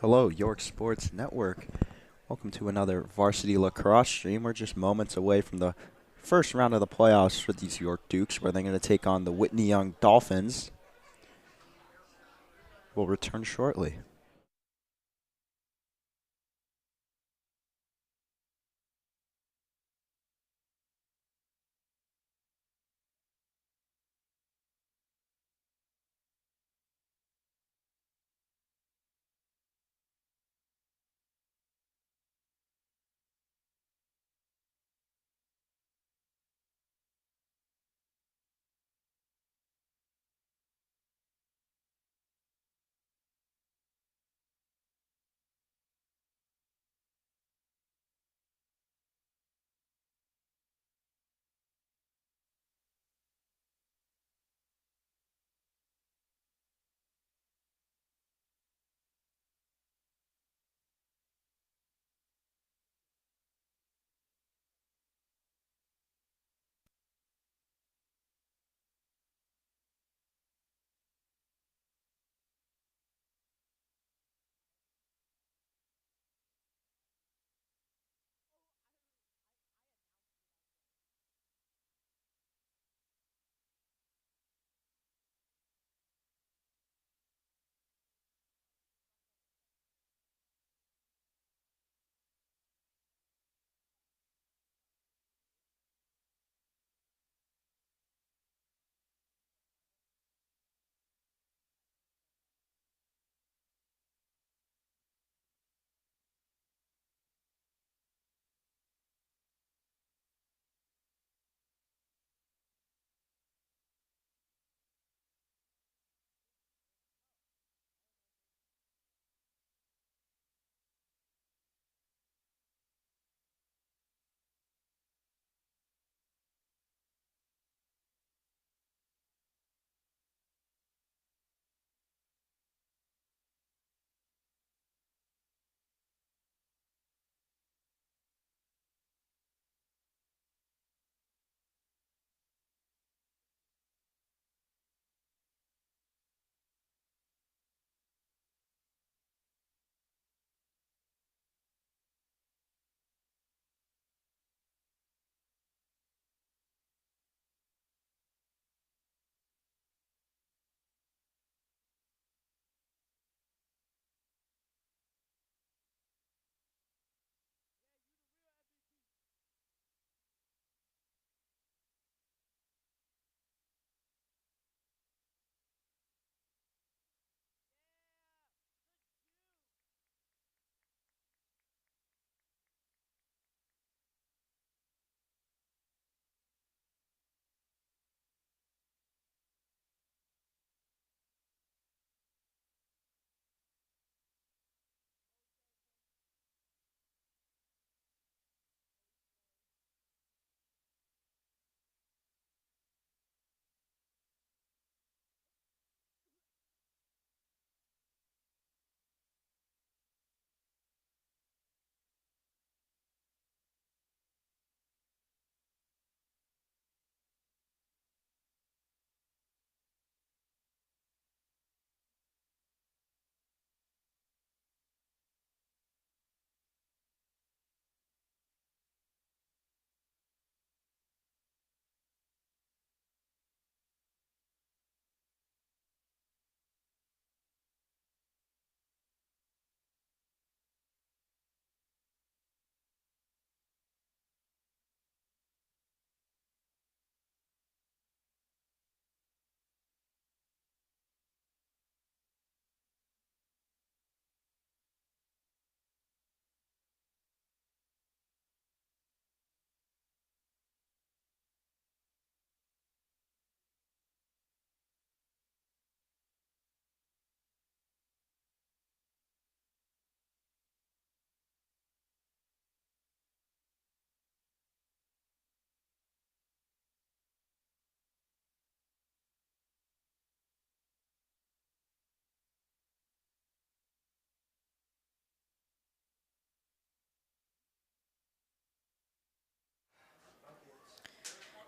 Hello, York Sports Network. Welcome to another varsity lacrosse stream. We're just moments away from the first round of the playoffs for these York Dukes, where they're going to take on the Whitney Young Dolphins. We'll return shortly.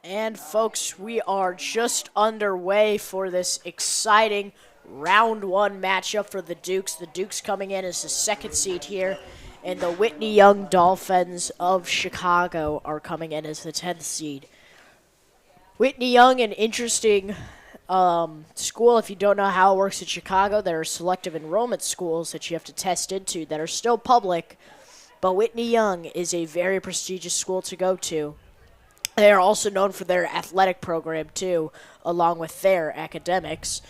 And folks, we are just underway for this exciting round one matchup for the Dukes. The Dukes coming in as the second seed here, and the Whitney Young Dolphins of Chicago are coming in as the 10th seed. Whitney Young, an interesting school. If you don't know how it works in Chicago, there are selective enrollment schools that you have to test into that are still public, but Whitney Young is a very prestigious school to go to. They are also known for their athletic program, too, along with their academics.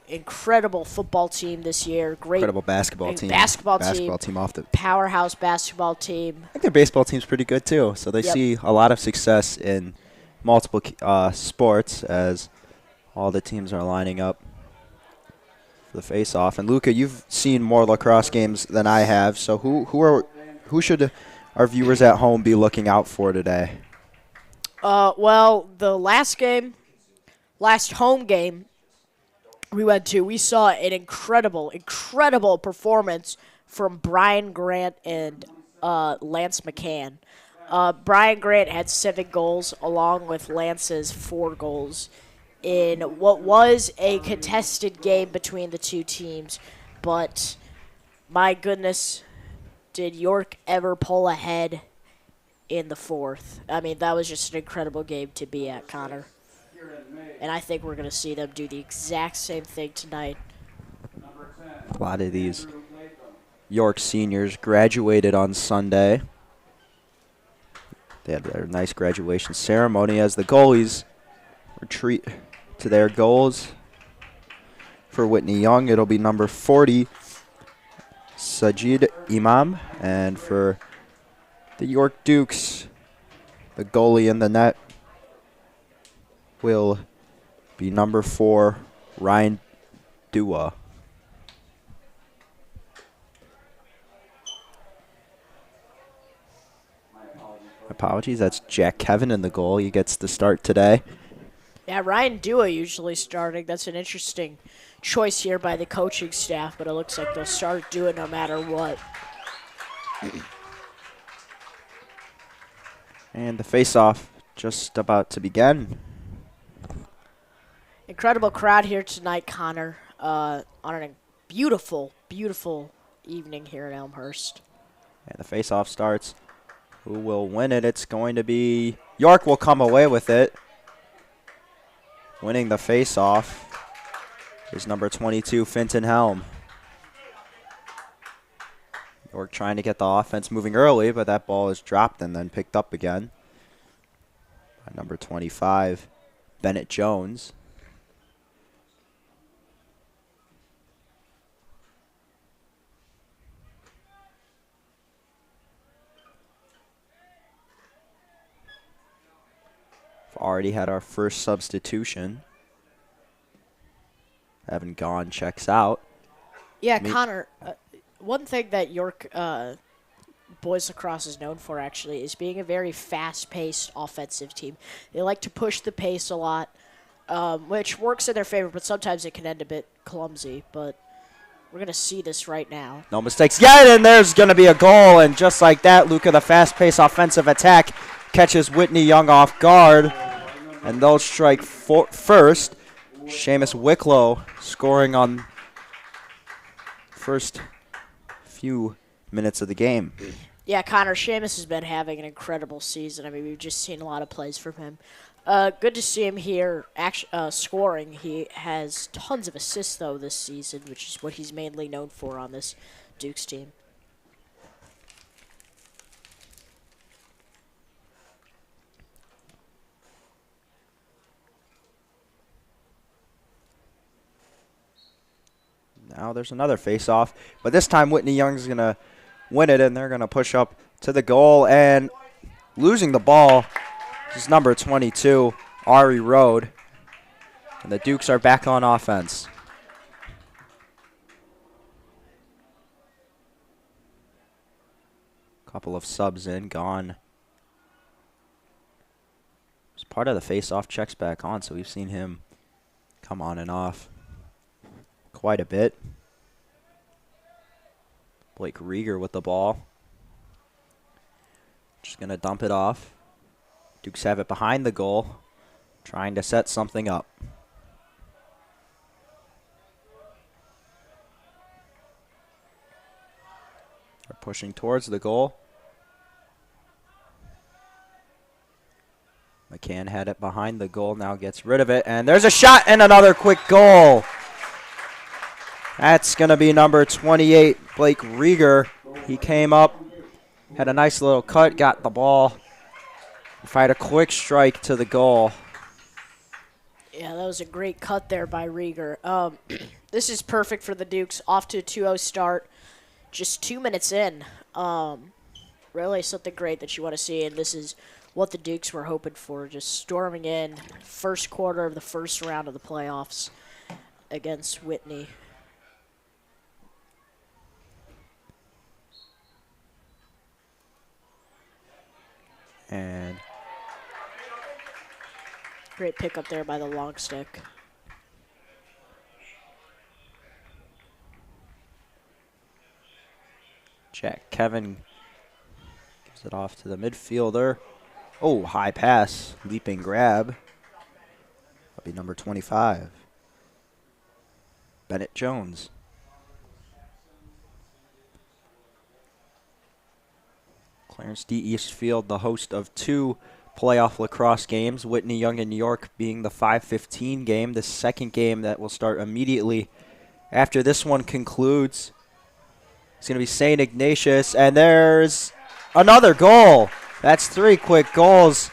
Incredible football team this year. Great Incredible basketball team. Basketball team off the powerhouse basketball team. I think their baseball team's pretty good, too. So they see a lot of success in multiple sports as all the teams are lining up for the face-off. And, Luca, you've seen more lacrosse games than I have. So who should our viewers at home be looking out for today? Well, the last home game we went to, we saw an incredible performance from Brian Grant and Lance McCann. Brian Grant had 7 goals along with Lance's 4 goals in what was a contested game between the two teams. But, my goodness, did York ever pull ahead in the 4th? I mean, that was just an incredible game to be at, Connor. And I think we're going to see them do the exact same thing tonight. A lot of these York seniors graduated on Sunday. They had their nice graduation ceremony as the goalies retreat to their goals. For Whitney Young, it'll be number 40, Sajid Imam. And for the York Dukes, the goalie in the net will be number 4, Ryan Dua. Apologies, that's Jack Kevin in the goal. He gets the start today. Yeah, Ryan Dua usually starting. That's an interesting choice here by the coaching staff, but it looks like they'll start Dua no matter what. And the face-off just about to begin. Incredible crowd here tonight, Connor, on a beautiful evening here in Elmhurst. And the face-off starts. Who will win it? It's going to be York will come away with it. Winning the face-off is number 22, Finton Helm. York trying to get the offense moving early, but that ball is dropped and then picked up again by number 25, Bennett Jones. Already had our first substitution. Evan Gahn checks out. Yeah, Connor, one thing that York boys lacrosse is known for, actually, is being a very fast-paced offensive team. They like to push the pace a lot, which works in their favor, but sometimes it can end a bit clumsy. But we're going to see this right now. No mistakes yet, and there's going to be a goal. And just like that, Luca, the fast-paced offensive attack catches Whitney Young off guard. And they'll strike first. Seamus Wicklow scoring on first few minutes of the game. Yeah, Connor, Seamus has been having an incredible season. I mean, we've just seen a lot of plays from him. Good to see him here scoring. He has tons of assists, though, this season, which is what he's mainly known for on this Dukes team. Now there's another face-off, but this time Whitney Young's going to win it, and they're going to push up to the goal. And losing the ball is number 22, Ari Rode. And the Dukes are back on offense. Couple of subs in, gone. As part of the face-off, checks back on, so we've seen him come on and off quite a bit. Blake Rieger with the ball. Just going to dump it off. Dukes have it behind the goal, trying to set something up. pushing towards the goal. McCann had it behind the goal, now gets rid of it, and there's a shot and another quick goal. That's going to be number 28, Blake Rieger. He came up, had a nice little cut, got the ball, fired a quick strike to the goal. Yeah, that was a great cut there by Rieger. This is perfect for the Dukes. Off to a 2-0 start, just 2 minutes in. Really something great that you want to see, and this is what the Dukes were hoping for, just storming in first quarter of the first round of the playoffs against Whitney. And great pickup there by the long stick. Jack Kevin gives it off to the midfielder. Oh, high pass, leaping grab. That'll be number 25, Bennett Jones. Clarence D. Eastfield, the host of 2 playoff lacrosse games, Whitney Young and New York being the 5:15 game, the second game that will start immediately after this one concludes. It's going to be St. Ignatius, and there's another goal. That's 3 quick goals.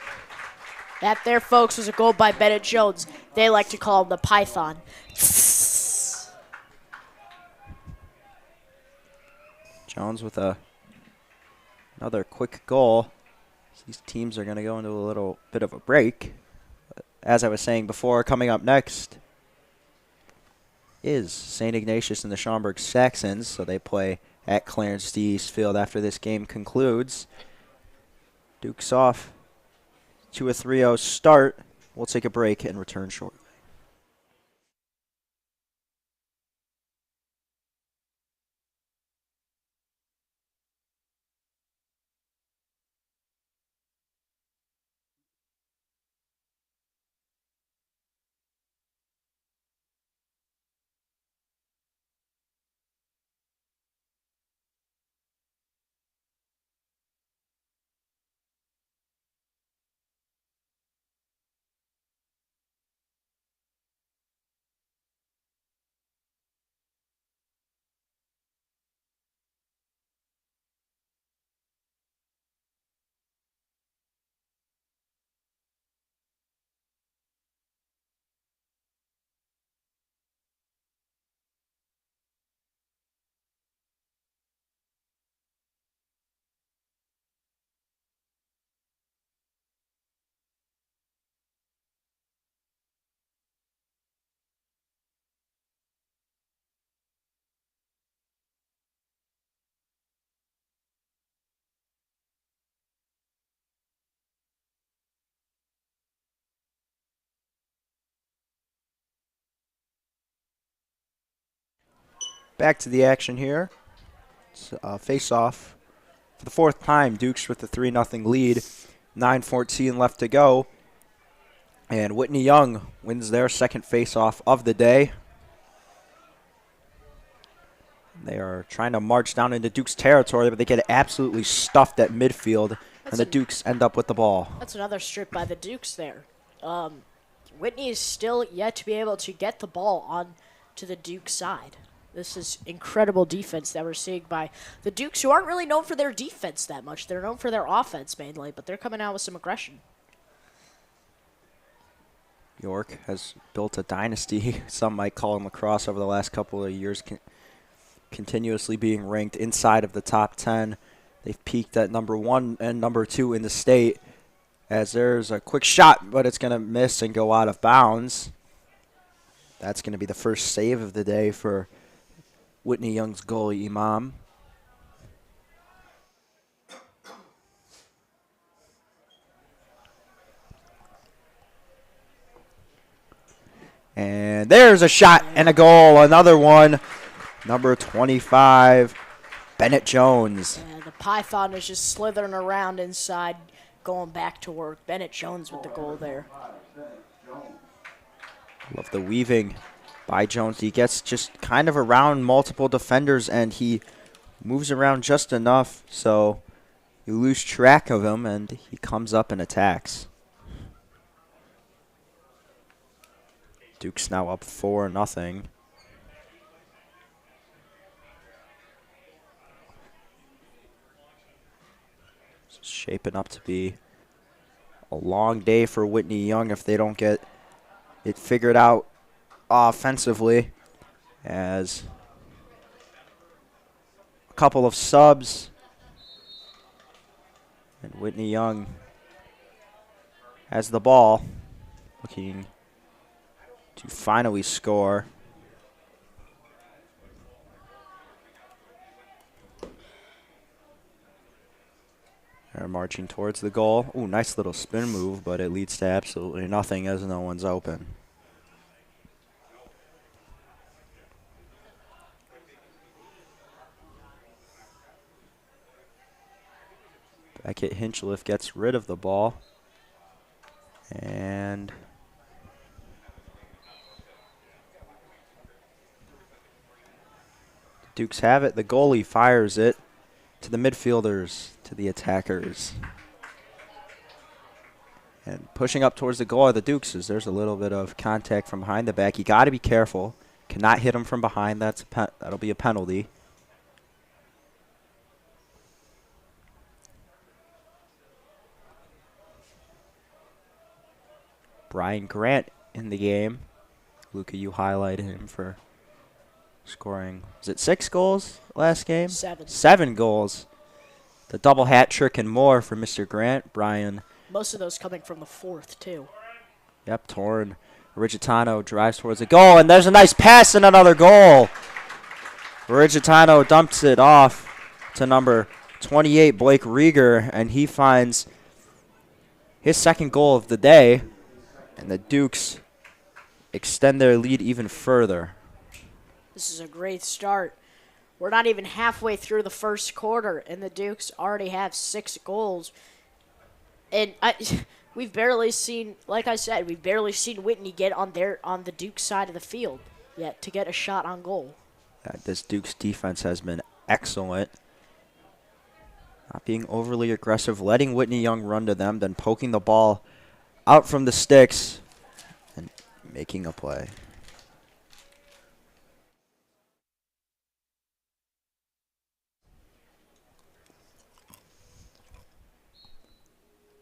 That there, folks, was a goal by Bennett Jones. They like to call him the Python. Jones with another quick goal. These teams are going to go into a little bit of a break. As I was saying before, coming up next is St. Ignatius and the Schaumburg Saxons. So they play at Clarence D. Eastfield after this game concludes. Dukes off to a 3-0 start. We'll take a break and return shortly. Back to the action here. It's face-off for the 4th time. Dukes with the 3-0 lead. 9:14 left to go. And Whitney Young wins their second face-off of the day. They are trying to march down into Dukes territory, but they get absolutely stuffed at midfield, and the Dukes end up with the ball. That's another strip by the Dukes there. Whitney is still yet to be able to get the ball on to the Duke side. This is incredible defense that we're seeing by the Dukes, who aren't really known for their defense that much. They're known for their offense mainly, but they're coming out with some aggression. York has built a dynasty, some might call in lacrosse, over the last couple of years, continuously being ranked inside of the top 10. They've peaked at number 1 and number 2 in the state, as there's a quick shot, but it's going to miss and go out of bounds. That's going to be the first save of the day for Whitney Young's goalie, Imam. And there's a shot and a goal, another one. Number 25, Bennett Jones. Yeah, the Python is just slithering around inside, going back to work. Bennett Jones with the goal there. Love the weaving by Jones. He gets just kind of around multiple defenders, and he Moves around just enough so you lose track of him, and he comes up and attacks. Duke's now up 4-0. Shaping up to be a long day for Whitney Young if they don't get it figured out offensively, as a couple of subs, and Whitney Young has the ball, looking to finally score. They're marching towards the goal. Ooh, nice little spin move, but it leads to absolutely nothing as no one's open. Beckett Hinchliffe gets rid of the ball. And Dukes have it. The goalie fires it to the midfielders, to the attackers. And pushing up towards the goal are the Dukes, as there's a little bit of contact from behind the back. You got to be careful. Cannot hit him from behind. That'll be a penalty. Brian Grant in the game. Luca, you highlighted him for scoring, was it 6 goals last game? 7. 7 goals. The double hat trick and more for Mr. Grant. Brian. Most of those coming from the fourth, too. Yep, Torn. Rigitano drives towards the goal, and there's a nice pass and another goal. Rigitano dumps it off to number 28, Blake Rieger, and he finds his second goal of the day, and the Dukes extend their lead even further. This is a great start. We're not even halfway through the first quarter, and the Dukes already have 6 goals. And we've barely seen, like I said, we've barely seen Whitney get on the Duke side of the field yet to get a shot on goal. This Dukes defense has been excellent. Not being overly aggressive, letting Whitney Young run to them, then poking the ball out from the sticks and making a play.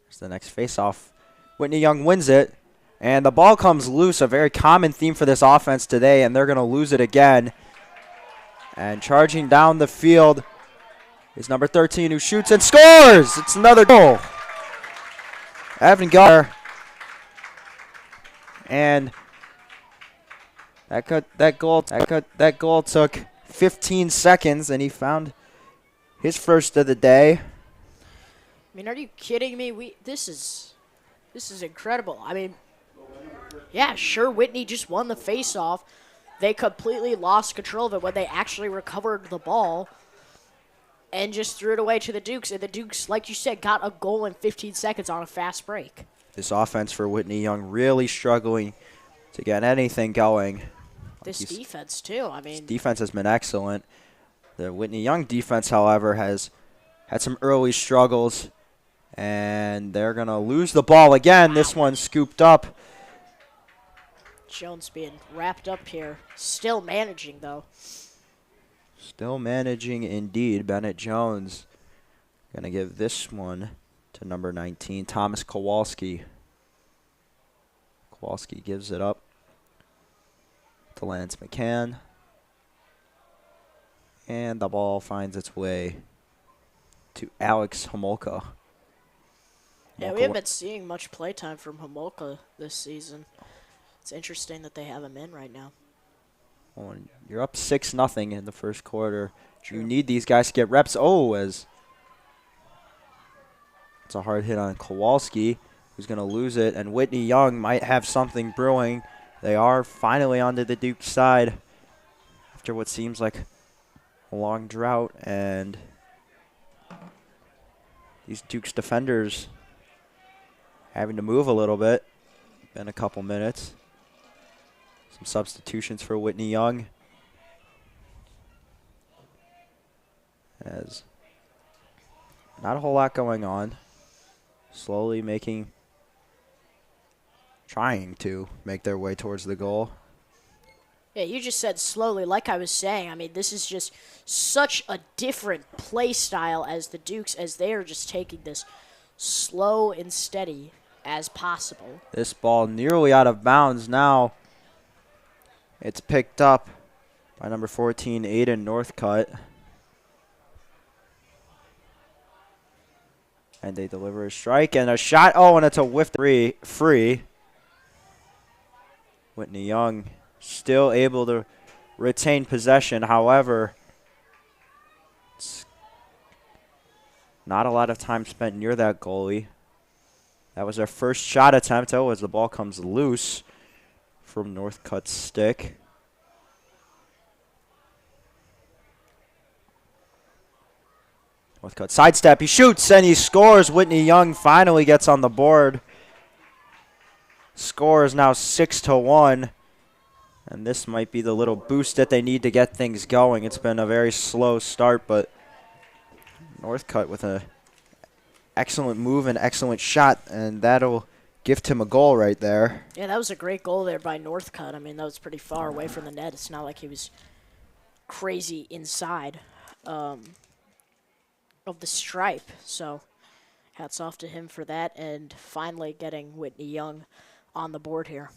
Here's the next face-off. Whitney Young wins it, and the ball comes loose, a very common theme for this offense today, and they're going to lose it again. And charging down the field is number 13, who shoots and scores. It's another goal. Evan Gar. And that goal took 15 seconds, and he found his first of the day. I mean, are you kidding me? This is incredible. I mean, yeah, sure, Whitney just won the face-off. They completely lost control of it when they actually recovered the ball and just threw it away to the Dukes. And the Dukes, like you said, got a goal in 15 seconds on a fast break. This offense for Whitney Young really struggling to get anything going. This defense, too. I mean, defense has been excellent. The Whitney Young defense, however, has had some early struggles, and they're going to lose the ball again. This one scooped up. Jones being wrapped up here. Still managing, though. Still managing, indeed. Bennett Jones going to give this one to number 19, Thomas Kowalski. Kowalski gives it up to Lance McCann. And the ball finds its way to Alex Homolka. Yeah, we haven't been seeing much playtime from Homolka this season. It's interesting that they have him in right now. Well, you're up 6-0 in the first quarter. True. You need these guys to get reps. Oh, as it's a hard hit on Kowalski, who's going to lose it. And Whitney Young might have something brewing. They are finally onto the Duke side after what seems like a long drought. And these Duke's defenders having to move a little bit. Been a couple minutes. Some substitutions for Whitney Young. As not a whole lot going on. Slowly trying to make their way towards the goal. Yeah, you just said slowly. Like I was saying, I mean, this is just such a different play style as the Dukes, as they are just taking this slow and steady as possible. This ball nearly out of bounds now. It's picked up by number 14, Aiden Northcutt. And they deliver a strike and a shot. Oh, and it's a whiff free. Whitney Young still able to retain possession. However, it's not a lot of time spent near that goalie. That was our first shot attempt. Oh, as the ball comes loose from Northcutt's stick. Northcutt sidestep. He shoots and he scores. Whitney Young finally gets on the board. Score is now 6-1. And this might be the little boost that they need to get things going. It's been a very slow start, but Northcutt with an excellent move and excellent shot, and that'll gift him a goal right there. Yeah, that was a great goal there by Northcutt. I mean, that was pretty far away from the net. It's not like he was crazy inside of the stripe. So hats off to him for that, and finally getting Whitney Young on the board here.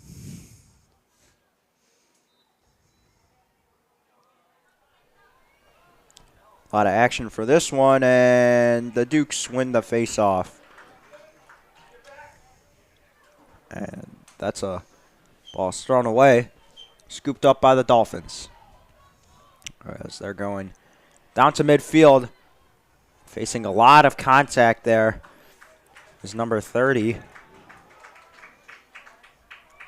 A lot of action for this one, and the Dukes win the face-off. And that's a ball thrown away, scooped up by the Dolphins. As they're going down to midfield, facing a lot of contact there is number 30,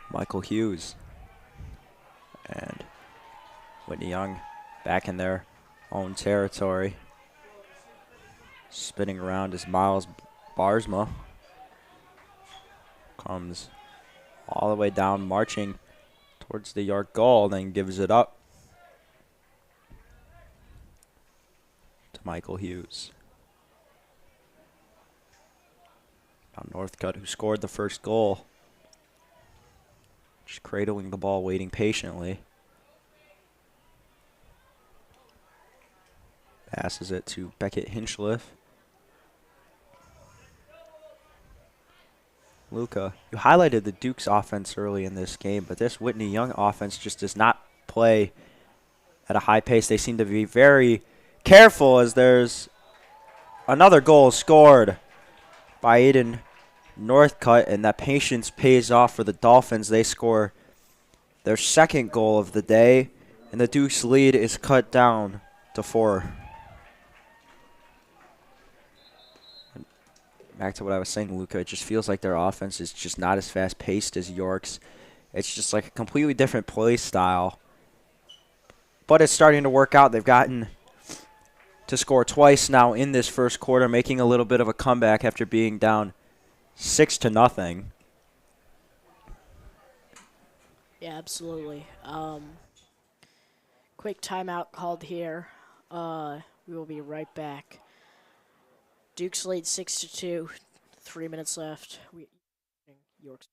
Michael Hughes. And Whitney Young back in their own territory. Spinning around is Miles Barsma. Comes all the way down, marching towards the York goal, then gives it up to Michael Hughes. Now Northcutt, who scored the first goal, just cradling the ball, waiting patiently. Passes it to Beckett Hinchliff. Luca, you highlighted the Dukes offense early in this game, but this Whitney Young offense just does not play at a high pace. They seem to be very careful, as there's another goal scored by Aiden Northcutt, and that patience pays off for the Dolphins. They score their second goal of the day, and the Dukes lead is cut down to 4. Back to what I was saying, Luca, it just feels like their offense is just not as fast-paced as York's. It's just like a completely different play style. But it's starting to work out. They've gotten to score twice now in this first quarter, making a little bit of a comeback after being down 6-0. Yeah, absolutely. Quick timeout called here. We will be right back. Dukes lead 6-2. 3 minutes left. York's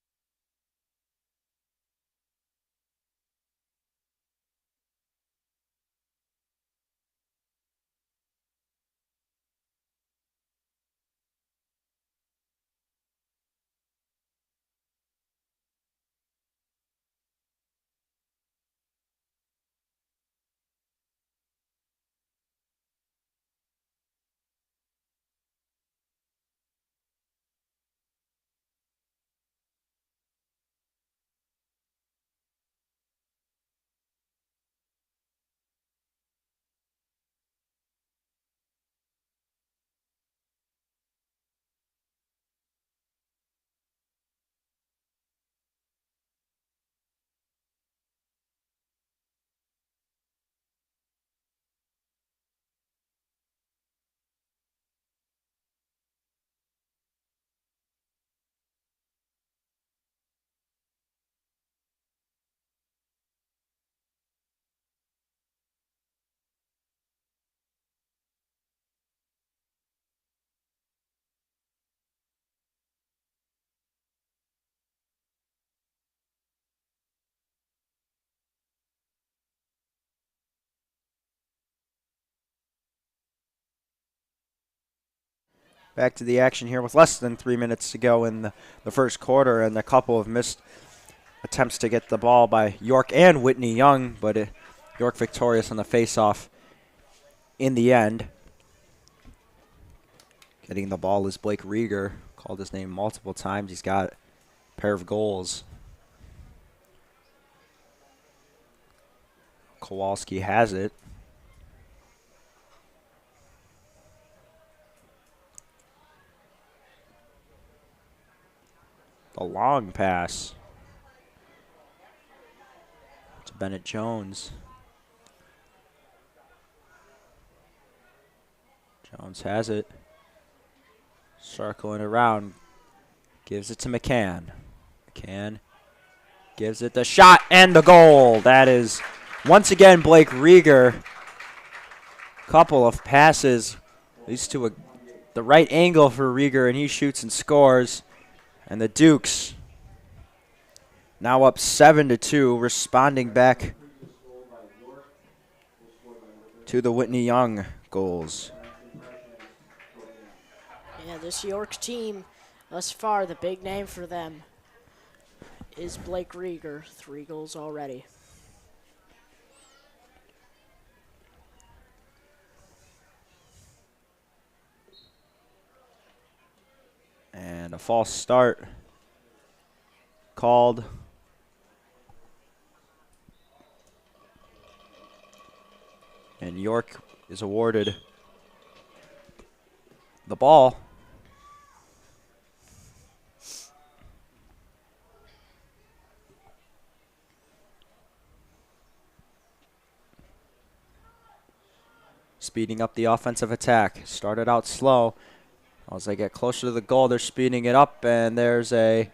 back to the action here with less than 3 minutes to go in the first quarter, and a couple of missed attempts to get the ball by York and Whitney Young, but York victorious on the face-off in the end. Getting the ball is Blake Rieger. Called his name multiple times. He's got a pair of goals. Kowalski has it. The long pass to Bennett Jones. Jones has it. Circling around. Gives it to McCann. McCann gives it the shot and the goal. That is once again Blake Rieger. Couple of passes. Leads to the right angle for Rieger, and he shoots and scores. And the Dukes now up 7-2, responding back to the Whitney Young goals. Yeah, this York team, thus far, the big name for them is Blake Rieger. 3 goals already. And a false start called. And York is awarded the ball. Speeding up the offensive attack. Started out slow. As they get closer to the goal, they're speeding it up, and there's a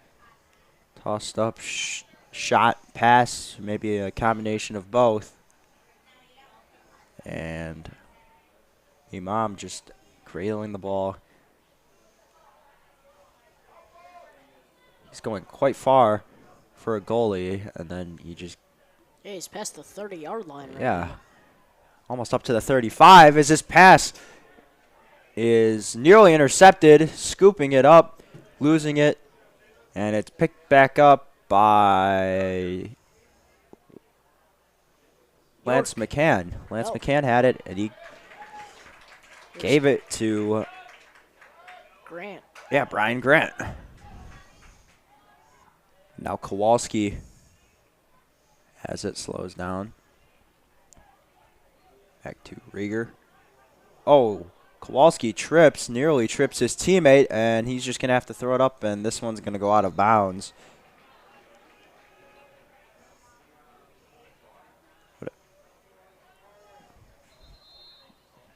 tossed up shot, pass, maybe a combination of both. And Imam just cradling the ball. He's going quite far for a goalie, and then he just... Yeah, he's past the 30-yard line right Yeah, now. almost up to the 35 as this pass is nearly intercepted, scooping it up, losing it, and it's picked back up by Lance McCann. Lance McCann had it, and he gave it to Grant. Yeah, Brian Grant. Now Kowalski has it, slows down. Back to Rieger. Oh, Kowalski trips, nearly trips his teammate, and he's just going to have to throw it up, and this one's going to go out of bounds.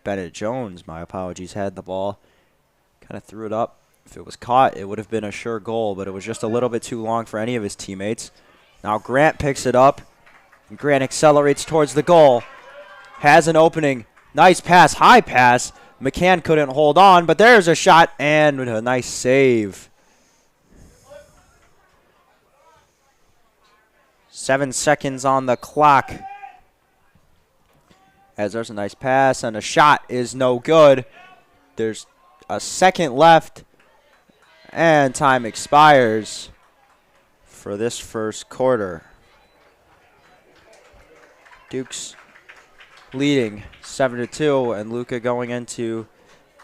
Bennett Jones, my apologies, had the ball. Kind of threw it up. If it was caught, it would have been a sure goal, but it was just a little bit too long for any of his teammates. Now Grant picks it up, and Grant accelerates towards the goal. Has an opening. Nice pass, high pass. McCann couldn't hold on, but there's a shot and a nice save. 7 seconds on the clock. As there's a nice pass, and a shot is no good. There's a second left, and time expires for this first quarter. Dukes leading 7-2, and Luca going into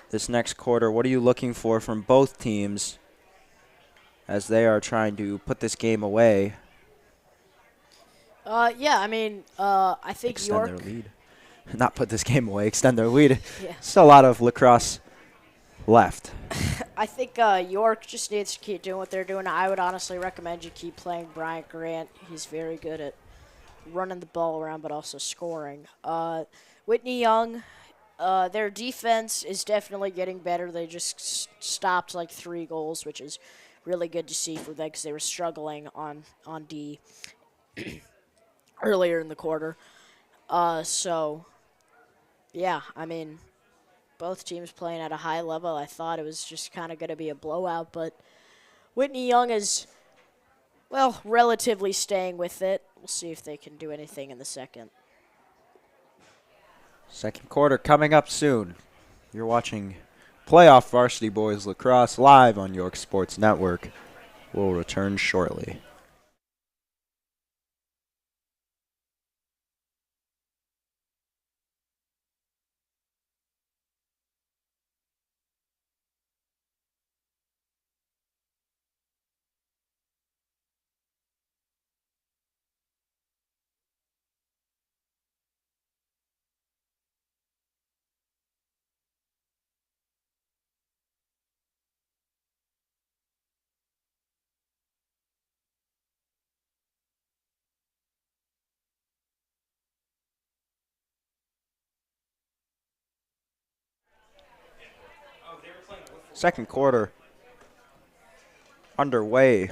this next quarter. What are you looking for from both teams as they are trying to put this game away? Yeah, I mean, I think extend York. their lead. Not put this game away, extend their lead. Yeah. Still a lot of lacrosse left. I think York just needs to keep doing what they're doing. I would honestly recommend you keep playing Bryant Grant. He's very good at running the ball around, but also scoring. Whitney Young, their defense is definitely getting better. They just stopped like 3 goals, which is really good to see for them because they were struggling on D earlier in the quarter. So, yeah, I mean, both teams playing at a high level. I thought it was just kind of going to be a blowout, but Whitney Young is, well, relatively staying with it. We'll see if they can do anything in the second. Second quarter coming up soon. You're watching Playoff Varsity Boys Lacrosse live on York Sports Network. We'll return shortly. Second quarter underway.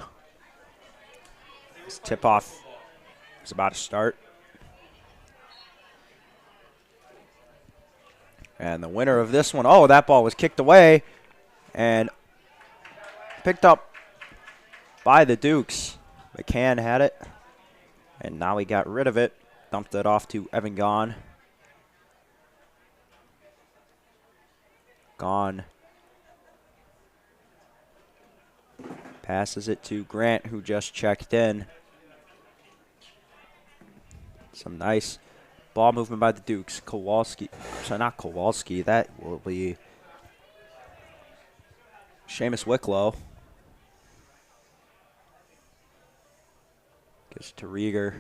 This tip-off is about to start. And the winner of this one, oh, that ball was kicked away and picked up by the Dukes. McCann had it, and now he got rid of it. Dumped it off to Evan Gahn. Gahn passes it to Grant, who just checked in. Some nice ball movement by the Dukes. Kowalski, so not Kowalski, that will be Seamus Wicklow. Gives it to Rieger.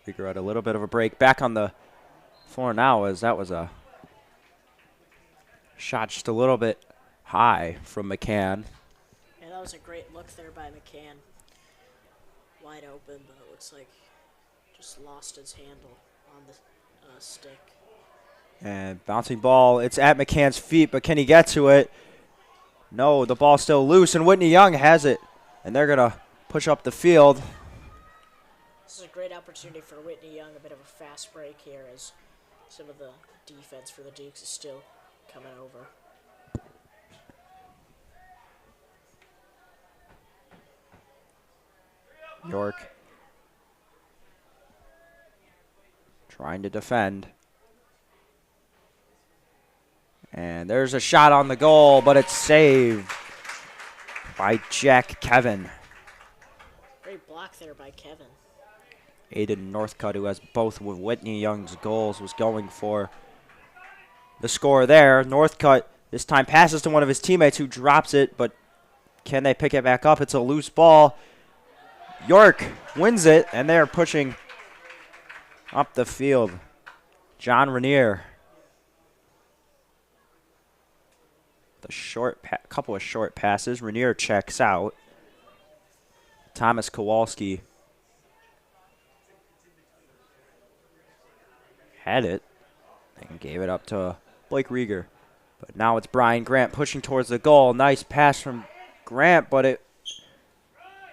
Rieger had a little bit of a break. Back on the floor now, as that was a shot just a little bit high from McCann. Yeah, that was a great look there by McCann. Wide open, but it looks like just lost his handle on the stick. And bouncing ball, it's at McCann's feet, but can he get to it? No, the ball's still loose, and Whitney Young has it. And they're going to push up the field. This is a great opportunity for Whitney Young, a bit of a fast break here as some of the defense for the Dukes is still coming over. York trying to defend. And there's a shot on the goal, but it's saved by Jack Kevin. Great block there by Kevin. Aiden Northcutt, who has both with Whitney Young's goals, was going for the score there. Northcutt this time passes to one of his teammates who drops it, but can they pick it back up? It's a loose ball. York wins it, and they're pushing up the field. John Rainier. The couple of short passes. Rainier checks out. Thomas Kowalski had it and gave it up to Blake Rieger. But now it's Brian Grant pushing towards the goal. Nice pass from Grant, but it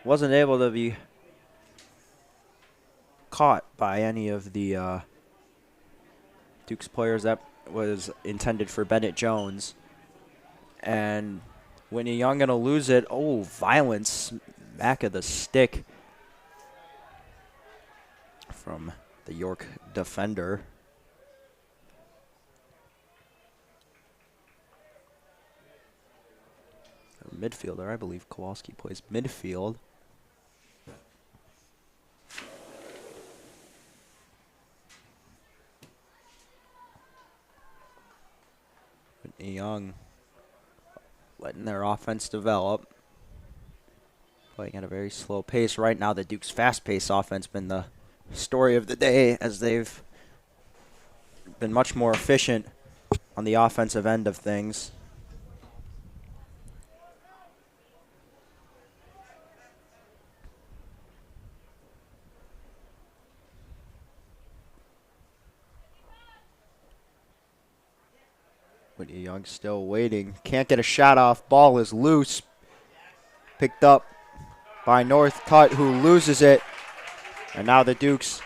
wasn't able to be caught by any of the Dukes players. That was intended for Bennett Jones. And Whitney Young going to lose it. Oh, violence. Back of the stick from the York defender. Midfielder, I believe Kowalski plays midfield. Whitney Young letting their offense develop. Playing at a very slow pace. Right now, the Duke's fast-paced offense been the story of the day, as they've been much more efficient on the offensive end of things. Whitney Young still waiting. Can't get a shot off. Ball is loose. Picked up by Northcutt, who loses it. And now the Dukes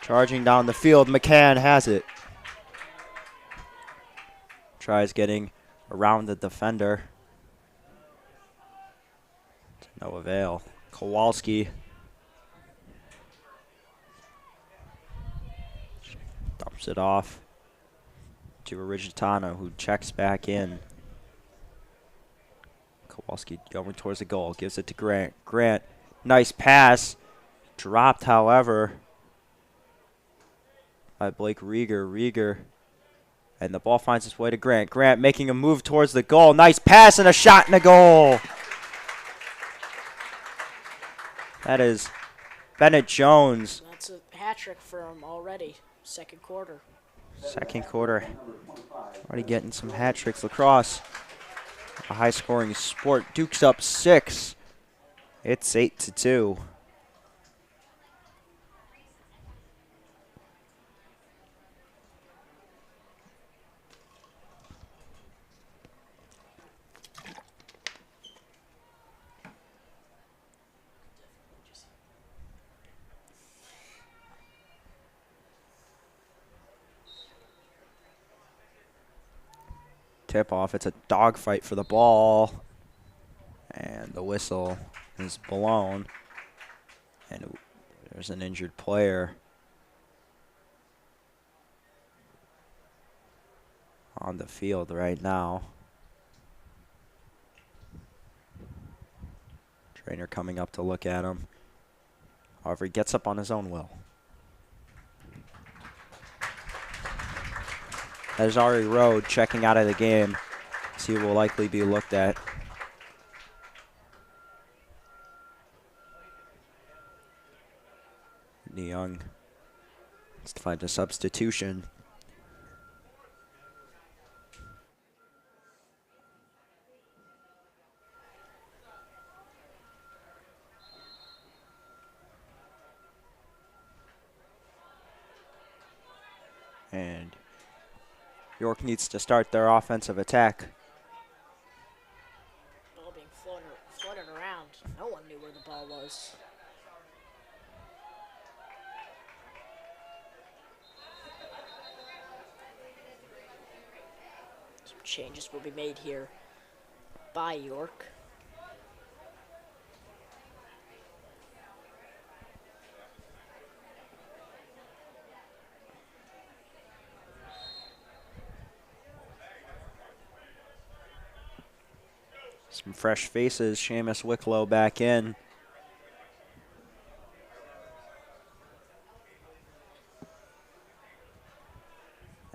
charging down the field. McCann has it. Tries getting around the defender. To no avail. Kowalski dumps it off. to Origitano, who checks back in. Kowalski going towards the goal, gives it to Grant. Grant, nice pass. Dropped, however, by Blake Rieger. Rieger, and the ball finds its way to Grant. Grant making a move towards the goal. Nice pass and a shot in the goal. That is Bennett Jones. That's a hat trick for him already. Second quarter. Second quarter. Already getting some hat tricks. Lacrosse, a high-scoring sport. Duke's up 6. It's 8-2. Tip-off. It's a dogfight for the ball. And the whistle is blown. And there's an injured player on the field right now. Trainer coming up to look at him. However, he gets up on his own will. There's Ari Rode checking out of the game, as he will likely be looked at. Whitney Young needs to find a substitution. And York needs to start their offensive attack. Ball being floated around. No one knew where the ball was. Some changes will be made here by York. Some fresh faces. Seamus Wicklow back in.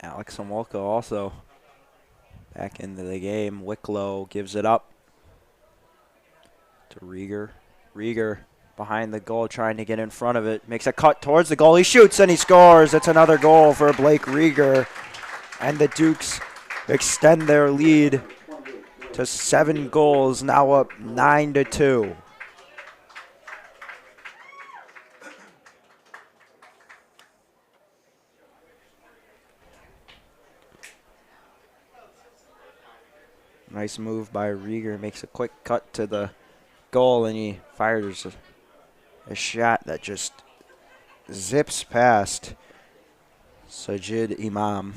Alex Amolka also back into the game. Wicklow gives it up to Rieger. Rieger behind the goal, trying to get in front of it. Makes a cut towards the goal. He shoots and he scores. It's another goal for Blake Rieger. And the Dukes extend their lead to 7 goals, now up 9-2. Nice move by Rieger. Makes a quick cut to the goal, and he fires a shot that just zips past Sajid Imam.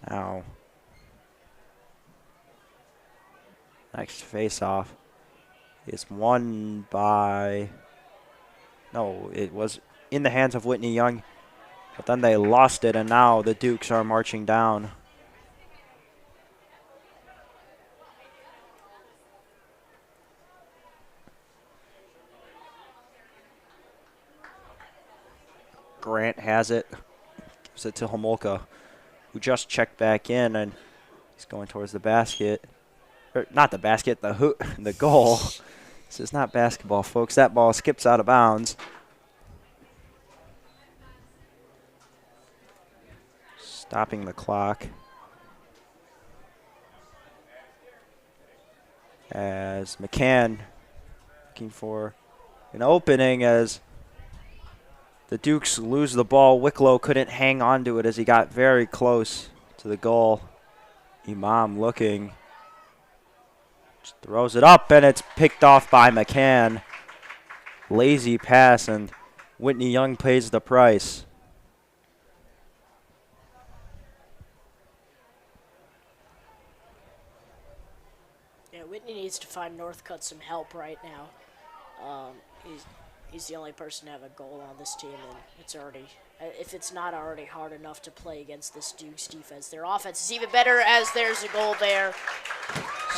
Now, next face-off is won by, no, it was in the hands of Whitney Young, but then they lost it, and now the Dukes are marching down. Grant has it, gives it to Homolka, who just checked back in, and he's going towards the basket. Or not the basket, the goal. This is not basketball, folks. That ball skips out of bounds. Stopping the clock. As McCann looking for an opening as the Dukes lose the ball. Wicklow couldn't hang on to it as he got very close to the goal. Imam looking. Just throws it up, and it's picked off by McCann. Lazy pass, and Whitney Young pays the price. Yeah, Whitney needs to find Northcutt some help right now. He's the only person to have a goal on this team, and it's already, if it's not already hard enough to play against this Duke's defense, their offense is even better as there's a goal there.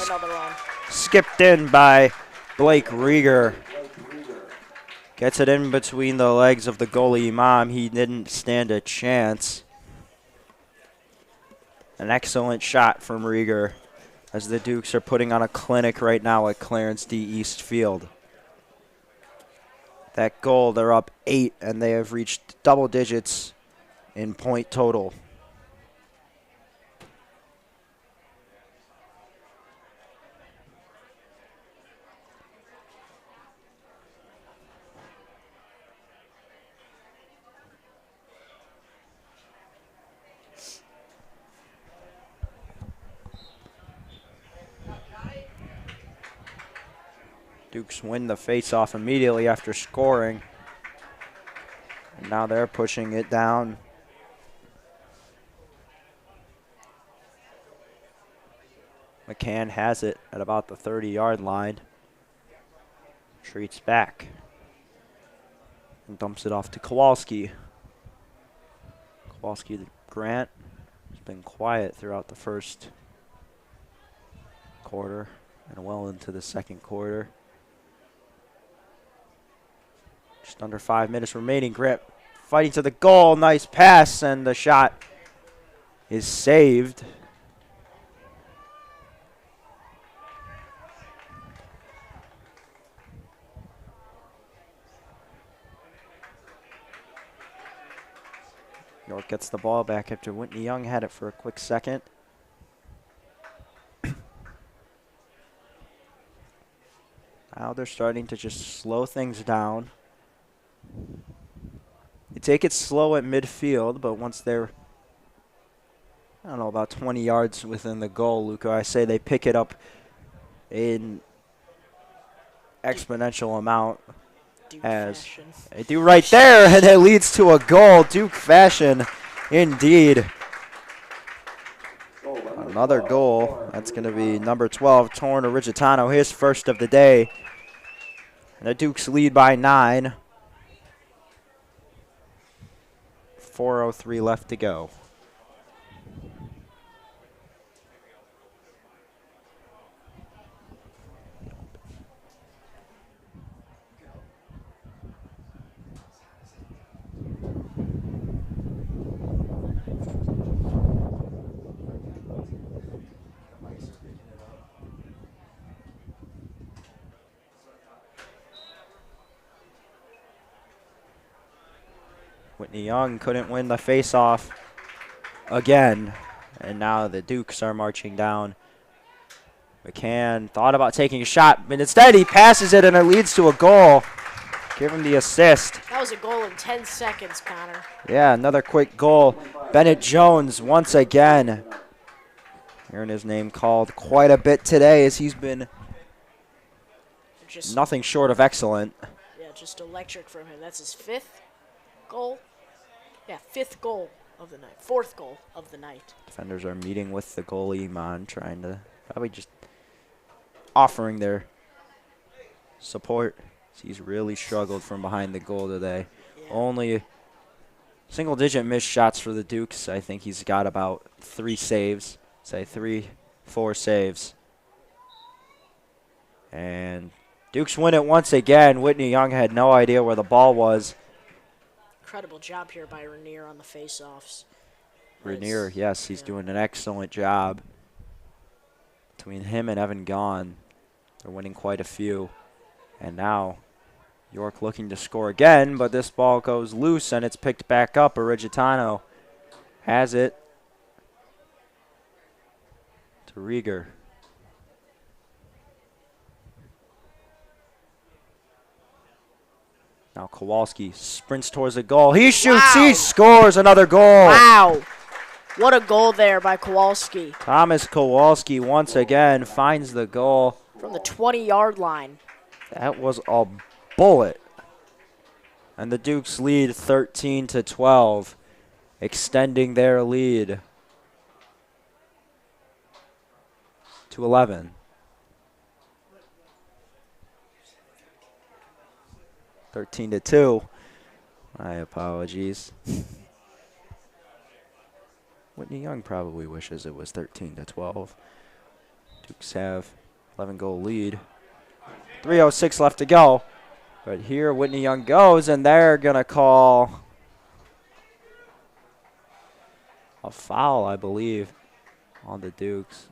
Another one. Skipped in by Blake Rieger. Gets it in between the legs of the goalie Imam. He didn't stand a chance. An excellent shot from Rieger as the Dukes are putting on a clinic right now at Clarence D. East Field. That goal, they're up 8, and they have reached double digits in point total. Dukes win the face-off immediately after scoring. And now they're pushing it down. McCann has it at about the 30-yard line. Treats back. And dumps it off to Kowalski. Kowalski to Grant. Has been quiet throughout the first quarter and well into the second quarter. Just under 5 minutes remaining. Grant fighting to the goal. Nice pass, and the shot is saved. York gets the ball back after Whitney Young had it for a quick second. Now they're starting to just slow things down. You take it slow at midfield, but once they're, I don't know, about 20 yards within the goal, Luca, I say they pick it up in exponential amount. Duke as fashion. they do right there, and it leads to a goal. Duke fashion, indeed. Another goal. That's going to be number 12, Torn Origitano, his first of the day. And the Dukes lead by 9. 4:03 left to go. Whitney Young couldn't win the face-off again. And now the Dukes are marching down. McCann thought about taking a shot, but instead he passes it and it leads to a goal. Give him the assist. That was a goal in 10 seconds, Connor. Yeah, another quick goal. Bennett Jones once again. Hearing his name called quite a bit today as he's been Just nothing short of excellent. Yeah, just electric from him. That's his 5th goal. Yeah, 5th goal of the night. 4th goal of the night. Defenders are meeting with the goalie, Iman, trying to probably just offering their support. He's really struggled from behind the goal today. Yeah. Only single-digit missed shots for the Dukes. I think he's got about 3 saves. Say 3-4 saves. And Dukes win it once again. Whitney Young had no idea where the ball was. Incredible job here by Rainier on the face-offs. Rainier, yes, he's doing an excellent job. Between him and Evan Gahn, they're winning quite a few. And now York looking to score again, but this ball goes loose and it's picked back up. Origitano has it to Rieger. Now Kowalski sprints towards the goal. He shoots, Wow. He scores another goal. Wow. What a goal there by Kowalski. Thomas Kowalski once again finds the goal. From the 20-yard line. That was a bullet. And the Dukes lead 13-12, extending their lead to 11. 13-2. My apologies. Whitney Young probably wishes it was 13-12. Dukes have 11-goal lead. 3:06 left to go. But here Whitney Young goes, and they're going to call a foul, I believe, on the Dukes.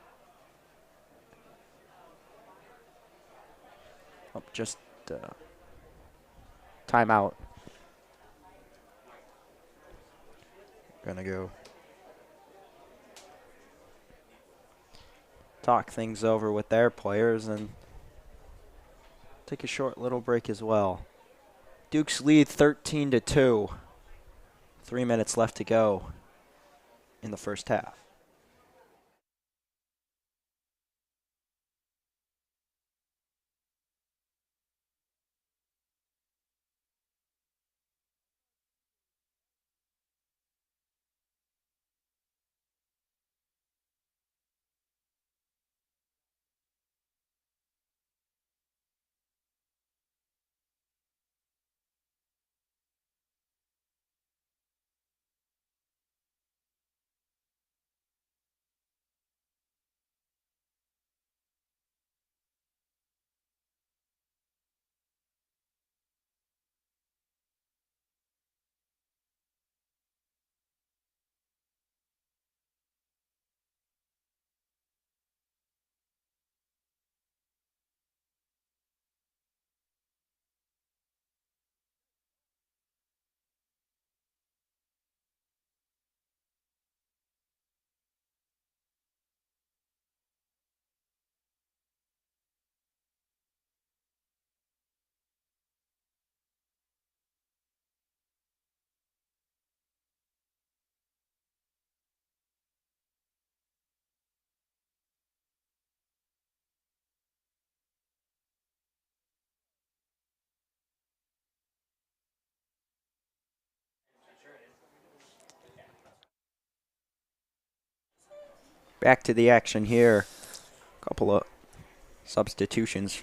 Oh, just timeout. Gonna go talk things over with their players and take a short little break as well. Dukes lead 13-2. 3 minutes left to go in the first half. Back to the action here. Couple of substitutions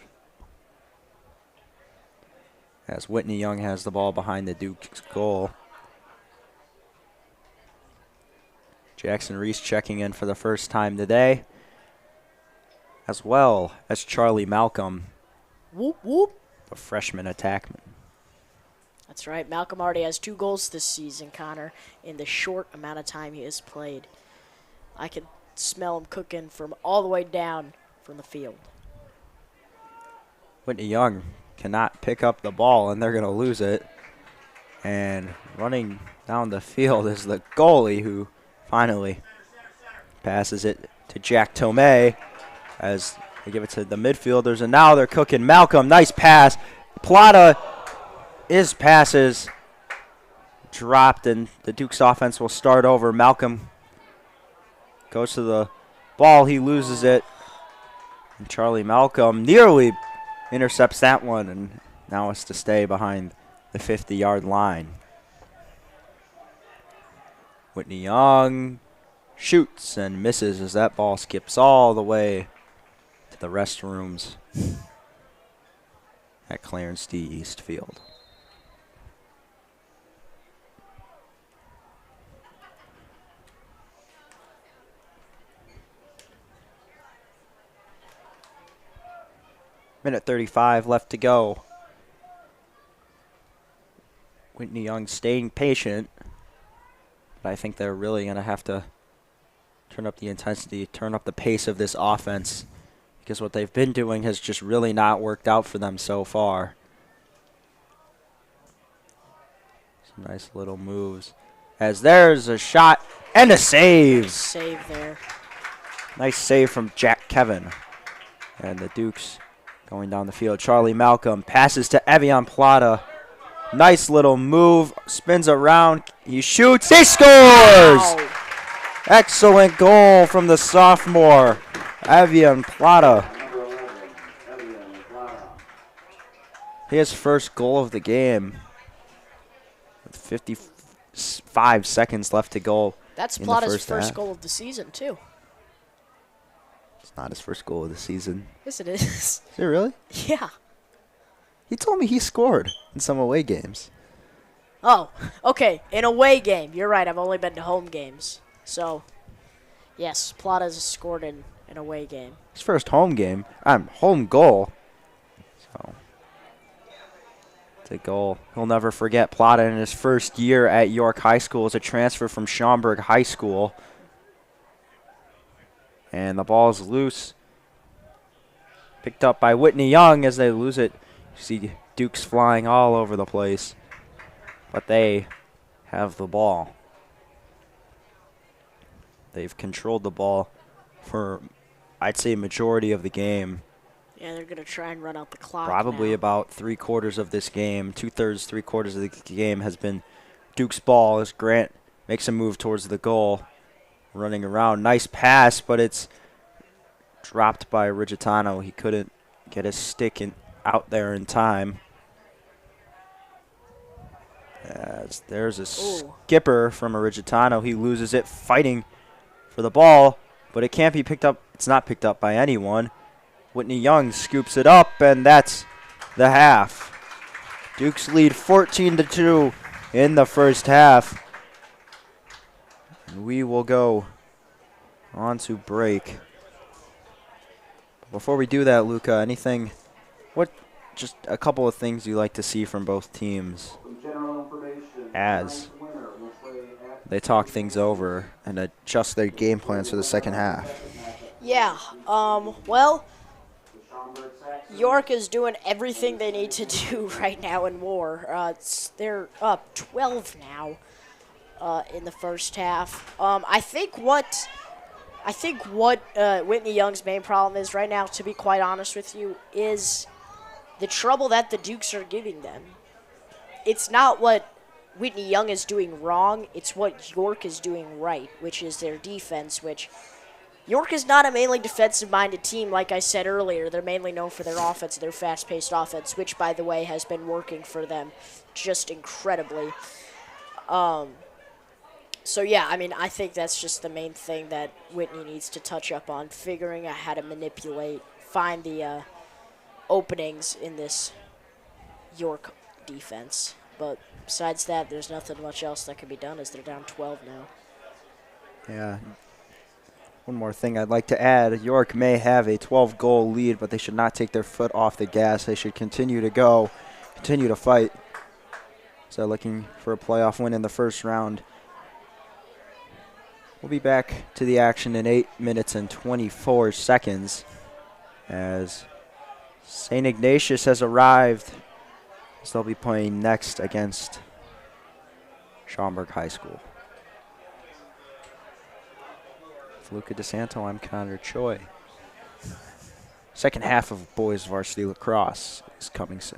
as Whitney Young has the ball behind the Duke's goal. Jackson Reese checking in for the first time today, as well as Charlie Malcolm, Whoop, whoop. the freshman attackman. That's right. Malcolm already has 2 goals this season, Connor, in the short amount of time he has played. I can smell him cooking from all the way down from the field. Whitney Young cannot pick up the ball, and they're going to lose it. And running down the field is the goalie, who finally passes it to Jack Tomei as they give it to the midfielders. And now they're cooking. Malcolm, nice pass. Plata, his passes dropped, and the Dukes offense will start over. Malcolm goes to the ball. He loses it. And Charlie Malcolm nearly intercepts that one, and now has to stay behind the 50-yard line. Whitney Young shoots and misses as that ball skips all the way to the restrooms at Clarence D. East Field. Minute 35 left to go. Whitney Young staying patient, but I think they're really going to have to turn up the intensity, turn up the pace of this offense, because what they've been doing has just really not worked out for them so far. Some nice little moves. As there's a shot and a save. Save there. Nice save from Jack Kevin. And the Dukes going down the field. Charlie Malcolm passes to Evian Plata. Nice little move. Spins around. He shoots. He scores! Wow. Excellent goal from the sophomore, Evian Plata. His first goal of the game with 55 seconds left to go. That's in the Plata's first half. goal of the season, too. It's not his first goal of the season. Yes, it is. Is it really? Yeah. He told me he scored. in some away games. Oh, okay. An away game. You're right. I've only been to home games. So, yes, Plata's scored in an away game. His first home game, home goal. So, the goal he'll never forget. Plata in his first year at York High School as a transfer from Schaumburg High School. And the ball's loose. Picked up by Whitney Young as they lose it. You see Dukes flying all over the place. But they have the ball. They've controlled the ball for, I'd say, majority of the game. Yeah, they're going to try and run out the clock Probably now. about 3/4 of this game. 2/3, 3/4 of the game has been Duke's ball as Grant makes a move towards the goal. Running around. Nice pass, but it's dropped by Rigitano. He couldn't get his stick out there in time. As there's a skipper from Rigitano. He loses it fighting for the ball, but it can't be picked up. It's not picked up by anyone. Whitney Young scoops it up, and that's the half. Dukes lead 14-2 in the first half. We will go on to break. Before we do that, Luca, just a couple of things you like to see from both teams as they talk things over and adjust their game plans for the second half? Yeah, well, York is doing everything they need to do right now in war. They're up 12 now in the first half. I think what Whitney Young's main problem is right now, to be quite honest with you, is the trouble that the Dukes are giving them. It's not what Whitney Young is doing wrong, it's what York is doing right, which is their defense, which York is not a mainly defensive-minded team, like I said earlier. They're mainly known for their offense, their fast-paced offense, which, by the way, has been working for them just incredibly. So, yeah, I mean, I think that's just the main thing that Whitney needs to touch up on, figuring out how to manipulate, find the openings in this York defense. But besides that, there's nothing much else that can be done as they're down 12 now. Yeah. One more thing I'd like to add. York may have a 12-goal lead, but they should not take their foot off the gas. They should continue to go, continue to fight. So looking for a playoff win in the first round. We'll be back to the action in 8 minutes and 24 seconds as St. Ignatius has arrived. So they'll be playing next against Schaumburg High School. For Luca DeSanto, I'm Connor Choi. Second half of boys varsity lacrosse is coming soon.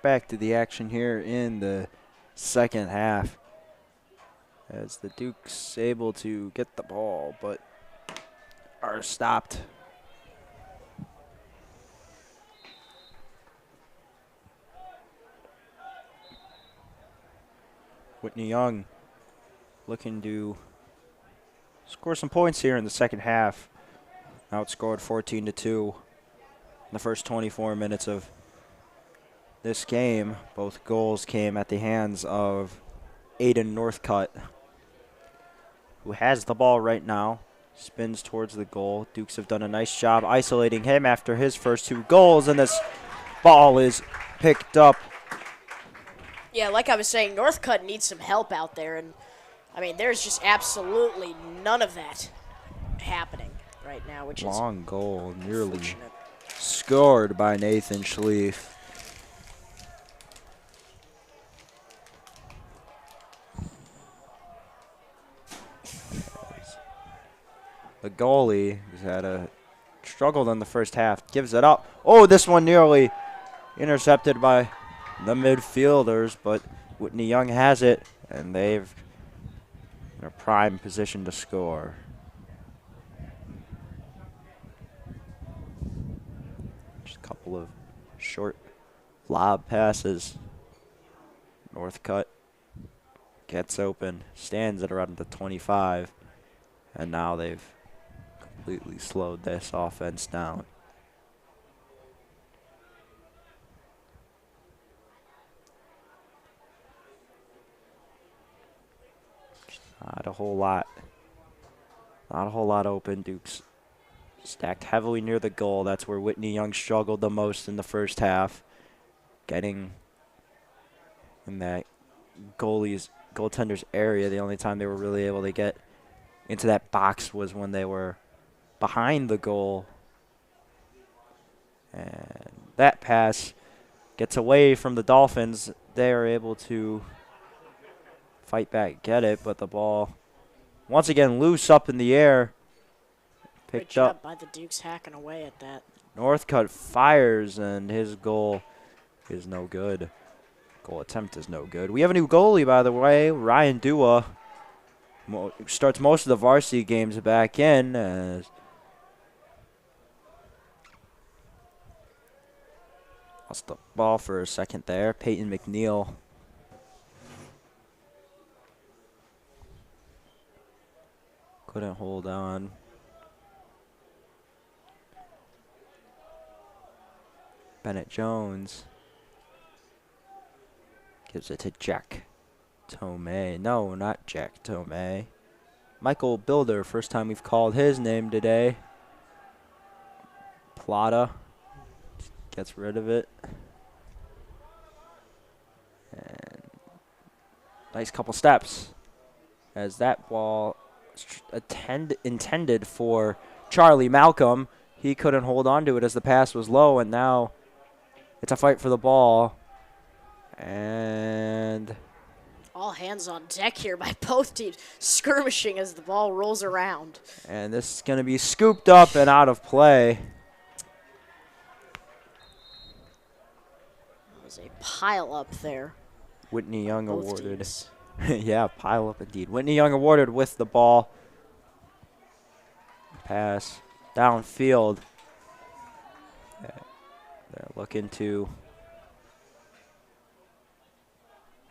back to the action here in the second half as the Duke's able to get the ball, but are stopped. Whitney Young looking to score some points here in the second half. Outscored 14-2 in the first 24 minutes of this game. Both goals came at the hands of Aiden Northcutt, who has the ball right now. Spins towards the goal. Dukes have done a nice job isolating him after his first 2 goals, and this ball is picked up. Yeah, like I was saying, Northcutt needs some help out there, and I mean, there's just absolutely none of that happening right now, which is long goal, nearly unfortunate. Scored by Nathan Schlief. The goalie has had a struggled in the first half. Gives it up. Oh, this one nearly intercepted by the midfielders, but Whitney Young has it, and they've in a prime position to score. Just a couple of short lob passes. Northcutt gets open, stands at around the 25, and now they've completely slowed this offense down. Not a whole lot. Not a whole lot open. Dukes stacked heavily near the goal. That's where Whitney Young struggled the most in the first half. Getting in that goaltender's area. The only time they were really able to get into that box was when they were behind the goal. And that pass gets away from the Dolphins. They are able to fight back, get it, but the ball once again loose up in the air. Picked Good job up by the Dukes hacking away at that. Northcutt fires, and his goal is no good. Goal attempt is no good. We have a new goalie, by the way, Ryan Dua. Starts most of the varsity games back in. Lost the ball for a second there. Peyton McNeil. Couldn't hold on. Bennett Jones gives it to Jack Tomei. No, not Jack Tomei. Michael Bilder, first time we've called his name today. Plata gets rid of it. And nice couple steps as that ball intended for Charlie Malcolm. He couldn't hold on to it as the pass was low, and now it's a fight for the ball. And all hands on deck here by both teams, skirmishing as the ball rolls around. And this is going to be scooped up and out of play. It was a pile up there. Whitney Young Both awarded. teams. Yeah, pile up indeed. Whitney Young awarded with the ball. Pass downfield. They're looking to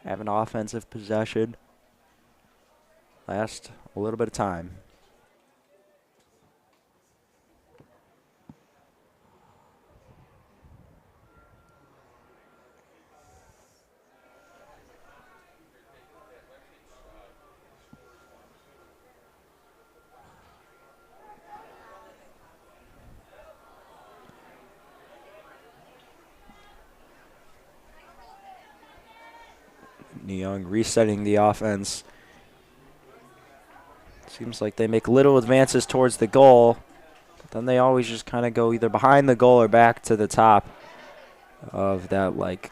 have an offensive possession. Last a little bit of time. Young resetting the offense. Seems like they make little advances towards the goal, but then they always just kind of go either behind the goal or back to the top of that like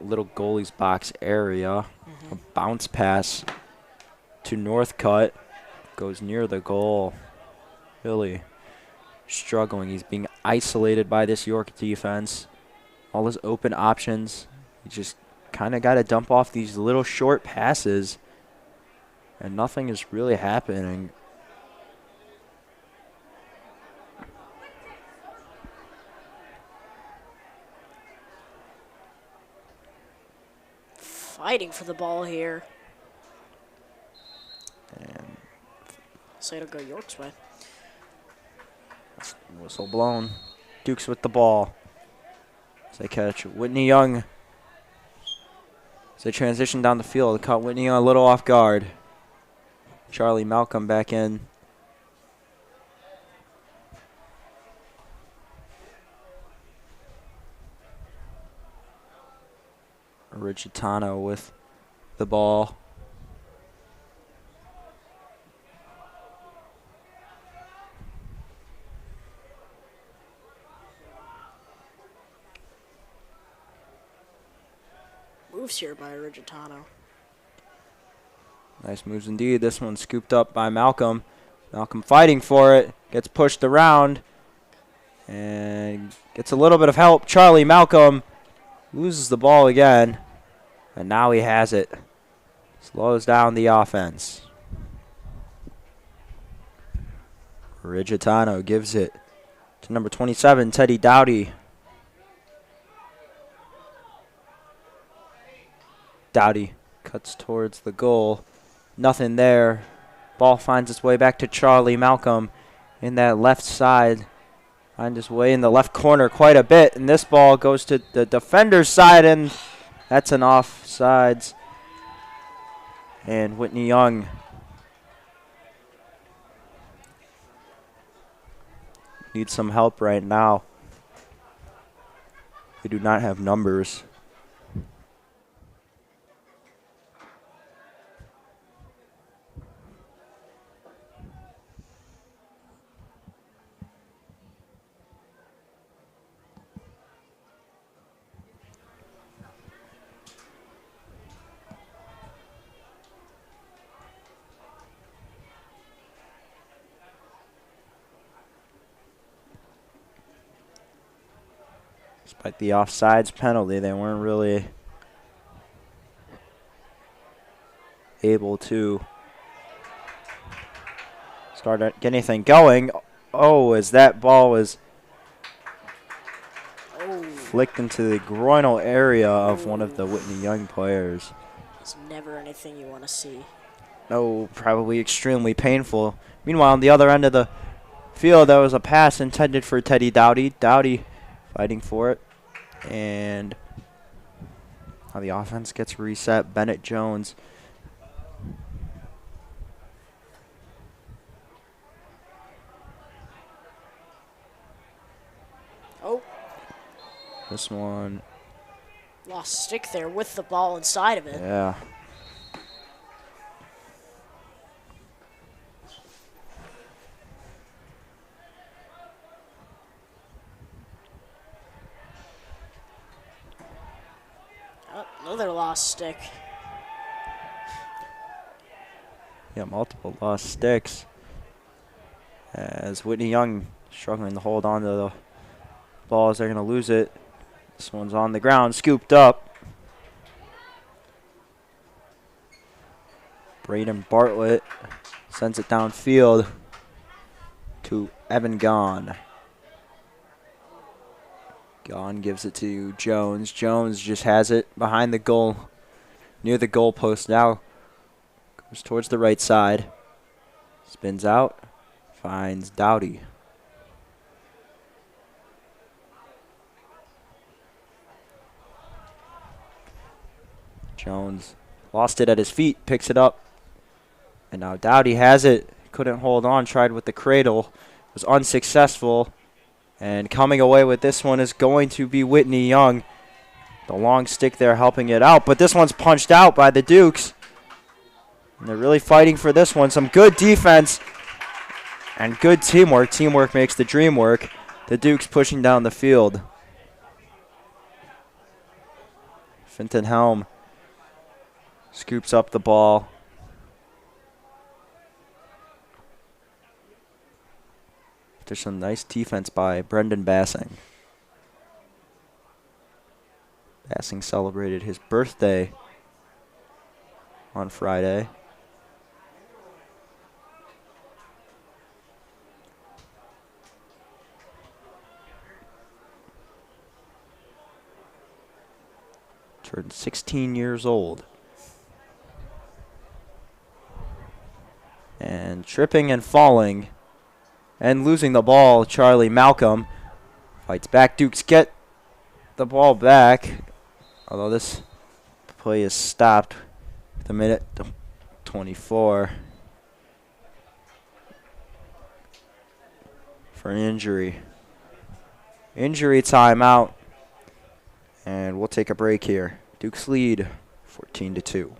little goalie's box area. A bounce pass to Northcutt goes near the goal. Really struggling. He's being isolated by this York defense. All his open options You just kind of got to dump off these little short passes, and nothing is really happening. Fighting for the ball here. And So it'll go York's way. whistle blown. Dukes with the ball. As they catch Whitney Young. As they transition down the field, caught Whitney Young a little off guard. Charlie Malcolm back in. Rigitano with the ball. Moves here by Rigitano. Nice moves indeed. This one scooped up by Malcolm. Malcolm fighting for it. Gets pushed around. And gets a little bit of help. Charlie Malcolm loses the ball again. And now he has it. Slows down the offense. Rigitano gives it to number 27, Teddy Dowdy. Dowdy cuts towards the goal. Nothing there. Ball finds its way back to Charlie Malcolm in that left side. Finds his way in the left corner quite a bit. And this ball goes to the defender's side, and that's an offsides. And Whitney Young needs some help right now. They do not have numbers. Despite the offsides penalty, they weren't really able to start get anything going. Oh, as that ball was flicked into the groinal area of one of the Whitney Young players. It's never anything you want to see. No, probably extremely painful. Meanwhile, on the other end of the field, there was a pass intended for Teddy Dowdy. Dowdy fighting for it. And now the offense gets reset. Bennett Jones. Oh. This one. Lost stick there with the ball inside of it. Yeah. Oh, another lost stick. Yeah, multiple lost sticks. As Whitney Young struggling to hold on to the ball as they're going to lose it. This one's on the ground, scooped up. Braden Bartlett sends it downfield to Evan Gahn. Gahn gives it to Jones. Jones just has it behind the goal, near the goal post now. Goes towards the right side. Spins out. Finds Dowdy. Jones lost it at his feet, picks it up. And now Dowdy has it. Couldn't hold on, tried with the cradle. Was unsuccessful. And coming away with this one is going to be Whitney Young. The long stick there helping it out. But this one's punched out by the Dukes. And they're really fighting for this one. Some good defense and good teamwork. Teamwork makes the dream work. The Dukes pushing down the field. Finton Helm scoops up the ball. There's some nice defense by Brendan Bassing. Passing celebrated his birthday on Friday. Turned 16 years old. And tripping and falling and losing the ball, Charlie Malcolm fights back. Dukes get the ball back, although this play is stopped with a minute 24 for an injury. Injury timeout, and we'll take a break here. Dukes lead 14-2.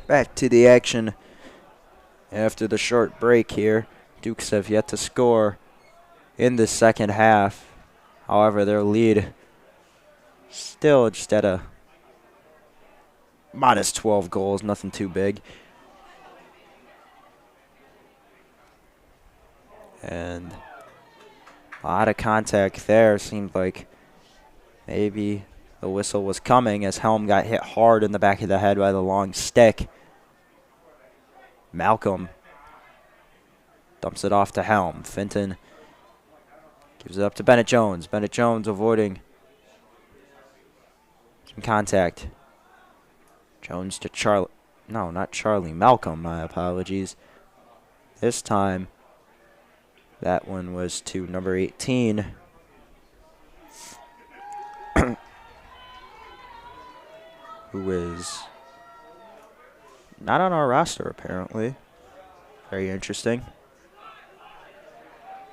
Back to the action after the short break here. Dukes have yet to score in the second half. However, their lead still just at a modest 12 goals, nothing too big. And a lot of contact there. Seemed like maybe the whistle was coming as Helm got hit hard in the back of the head by the long stick. Malcolm dumps it off to Helm. Fenton gives it up to Bennett Jones. Bennett Jones avoiding some contact. Jones to Charlie. No, not Charlie. Malcolm, my apologies. This time, that one was to number 18. Who is not on our roster, apparently. Very interesting.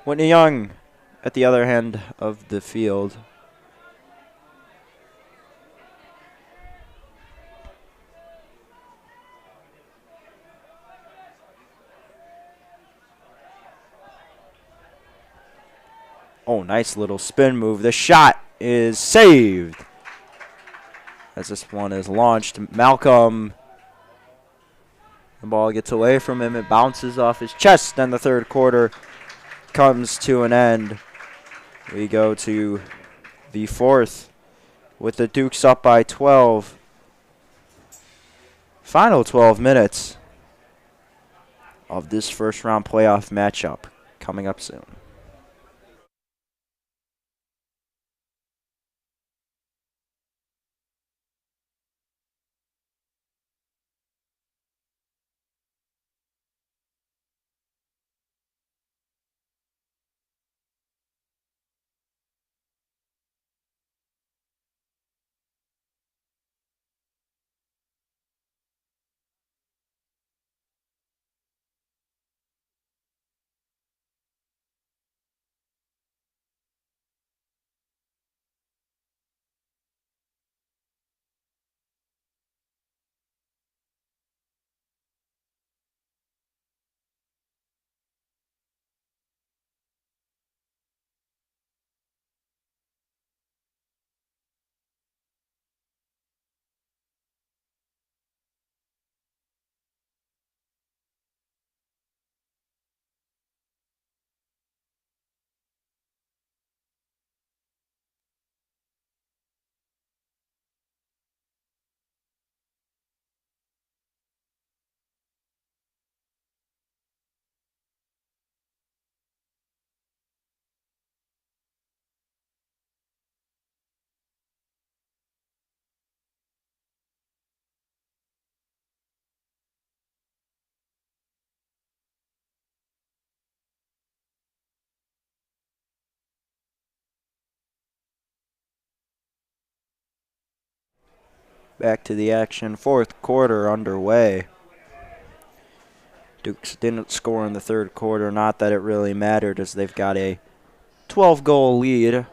Whitney Young at the other end of the field. Oh, nice little spin move. The shot is saved as this one is launched. Malcolm, the ball gets away from him. It bounces off his chest, and the third quarter comes to an end. We go to the fourth with the Dukes up by 12. Final 12 minutes of this first round playoff matchup coming up soon. Back to the action, fourth quarter underway. Dukes didn't score in the third quarter. Not that it really mattered, as they've got a 12-goal lead.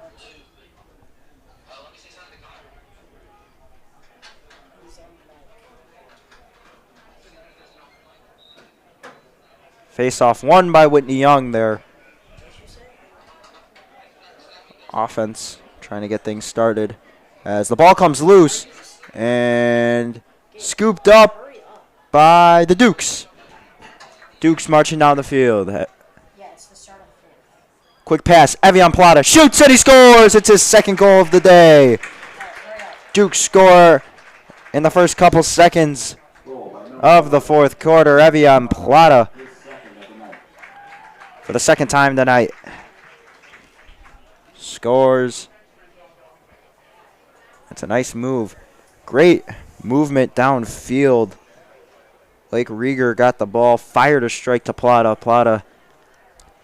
Face-off won by Whitney Young there. Offense trying to get things started as the ball comes loose and scooped up by the Dukes. Dukes marching down the field. Quick pass, Evian Plata shoots and he scores. It's his second goal of the day. Dukes score in the first couple seconds of the fourth quarter. Evian Plata for the second time tonight scores. It's a nice move. Great movement downfield. Blake Rieger got the ball, fired a strike to Plata. Plata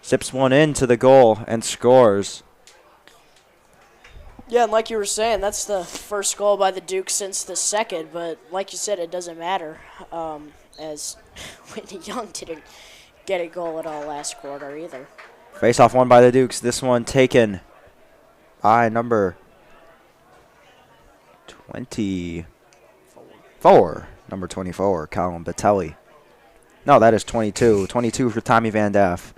zips one into the goal and scores. Yeah, and like you were saying, that's the first goal by the Dukes since the second, but like you said, it doesn't matter, as Whitney Young didn't get a goal at all last quarter either. Face-off won by the Dukes. This one taken by number 24. Number 24, Colin Batelli. No, that is 22. 22 for Tommy Van Daff,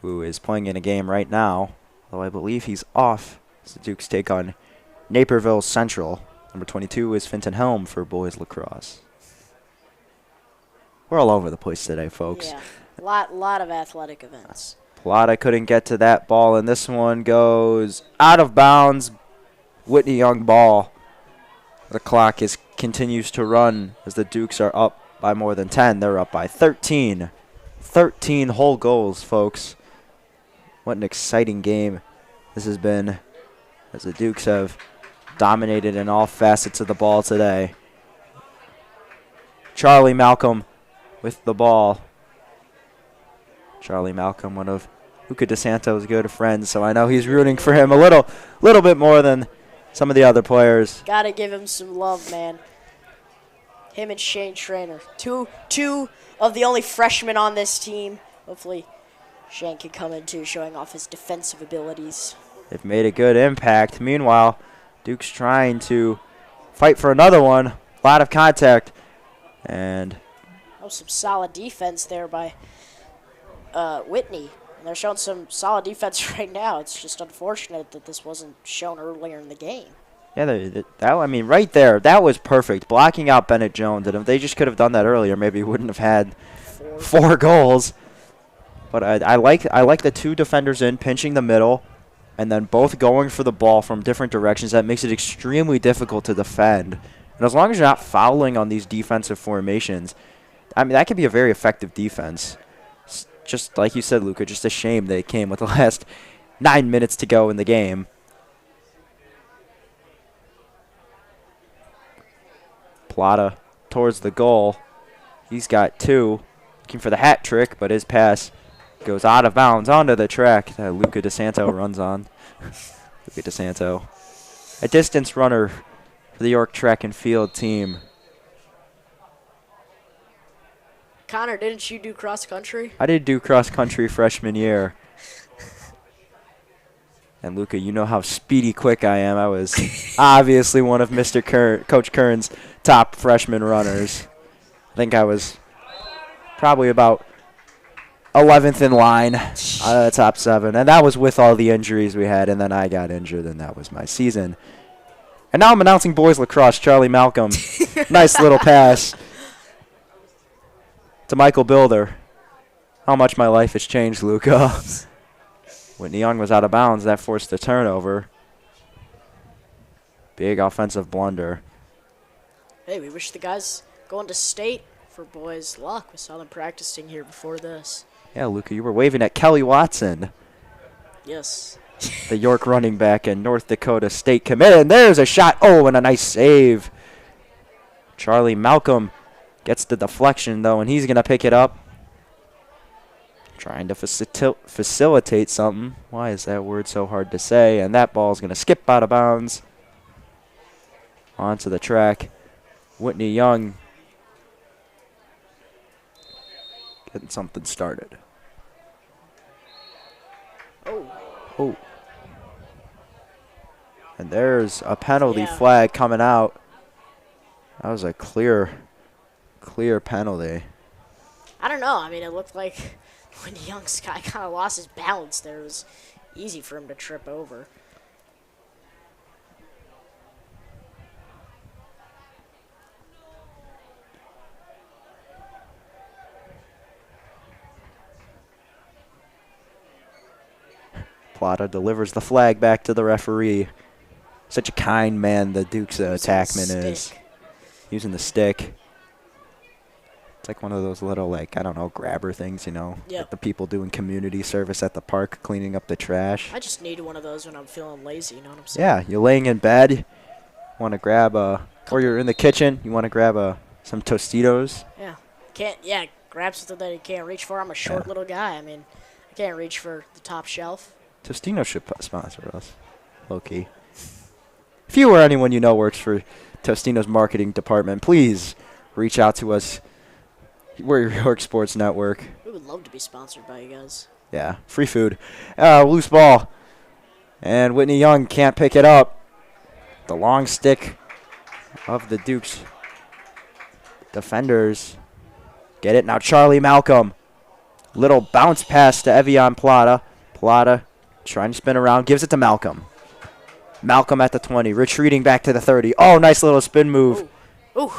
who is playing in a game right now, though I believe he's off. As the Dukes take on Naperville Central. Number 22 is Finton Helm for boys lacrosse. We're all over the place today, folks. Yeah, lot of athletic events. Plata couldn't get to that ball, and this one goes out of bounds. Whitney Young ball. The clock continues to run as the Dukes are up by more than 10. They're up by 13. 13 whole goals, folks. What an exciting game this has been, as the Dukes have dominated in all facets of the ball today. Charlie Malcolm with the ball. Charlie Malcolm, one of Luca DeSanto's good friends, so I know he's rooting for him a little bit more than some of the other players. Gotta give him some love, man. Him and Shane Trainer. Two of the only freshmen on this team. Hopefully Shane can come in too, showing off his defensive abilities. They've made a good impact. Meanwhile, Duke's trying to fight for another one. A lot of contact. And some solid defense there by Whitney. And they're showing some solid defense right now. It's just unfortunate that this wasn't shown earlier in the game. Yeah, I mean, right there, that was perfect. Blocking out Bennett Jones. And if they just could have done that earlier, maybe we wouldn't have had four goals. But I like the two defenders in, pinching the middle, and then both going for the ball from different directions. That makes it extremely difficult to defend. And as long as you're not fouling on these defensive formations, I mean, that could be a very effective defense. Just like you said, Luca, just a shame they came with the last 9 minutes to go in the game. Plata towards the goal. He's got two. Looking for the hat trick, but his pass goes out of bounds onto the track that Luca DeSanto runs on. Luca DeSanto, a distance runner for the York track and field team. Connor, didn't you do cross country? I did do cross country freshman year. And Luca, you know how speedy quick I am. I was obviously one of Coach Kern's top freshman runners. I think I was probably about 11th in line out of the top 7. And that was with all the injuries we had. And then I got injured, and that was my season. And now I'm announcing boys lacrosse. Charlie Malcolm. Nice little pass to Michael Builder. How much my life has changed, Luca. Whitney Young was out of bounds. That forced the turnover. Big offensive blunder. Hey, we wish the guys going to state for boys luck. We saw them practicing here before this. Yeah, Luca, you were waving at Kelly Watson. Yes. The York running back and North Dakota State commit. And there's a shot. Oh, and a nice save. Charlie Malcolm gets the deflection, though, and he's going to pick it up. Trying to facilitate something. Why is that word so hard to say? And that ball's going to skip out of bounds onto the track. Whitney Young getting something started. Oh. Oh. And there's a penalty flag coming out. That was a clear penalty. I don't know. I mean, it looked like when the young guy kind of lost his balance there, it was easy for him to trip over. Plata delivers the flag back to the referee. Such a kind man the Duke's attackman is. Using the stick. It's like one of those little, like, I don't know, grabber things, you know? Yep. Like the people doing community service at the park cleaning up the trash. I just need one of those when I'm feeling lazy, you know what I'm saying? Yeah, you're laying in bed, want to grab or you're in the kitchen, you want to grab some Tostitos. Yeah. Grab something that you can't reach for. I'm a short little guy. I mean, I can't reach for the top shelf. Tostino should sponsor us, low-key. If you or anyone you know works for Tostino's marketing department, please reach out to us. We're your York Sports Network. We would love to be sponsored by you guys. Yeah, free food. Loose ball. And Whitney Young can't pick it up. The long stick of the Duke's defenders. Get it now, Charlie Malcolm. Little bounce pass to Evian Plata. Plata trying to spin around, gives it to Malcolm. Malcolm at the 20, retreating back to the 30. Oh, nice little spin move. Ooh.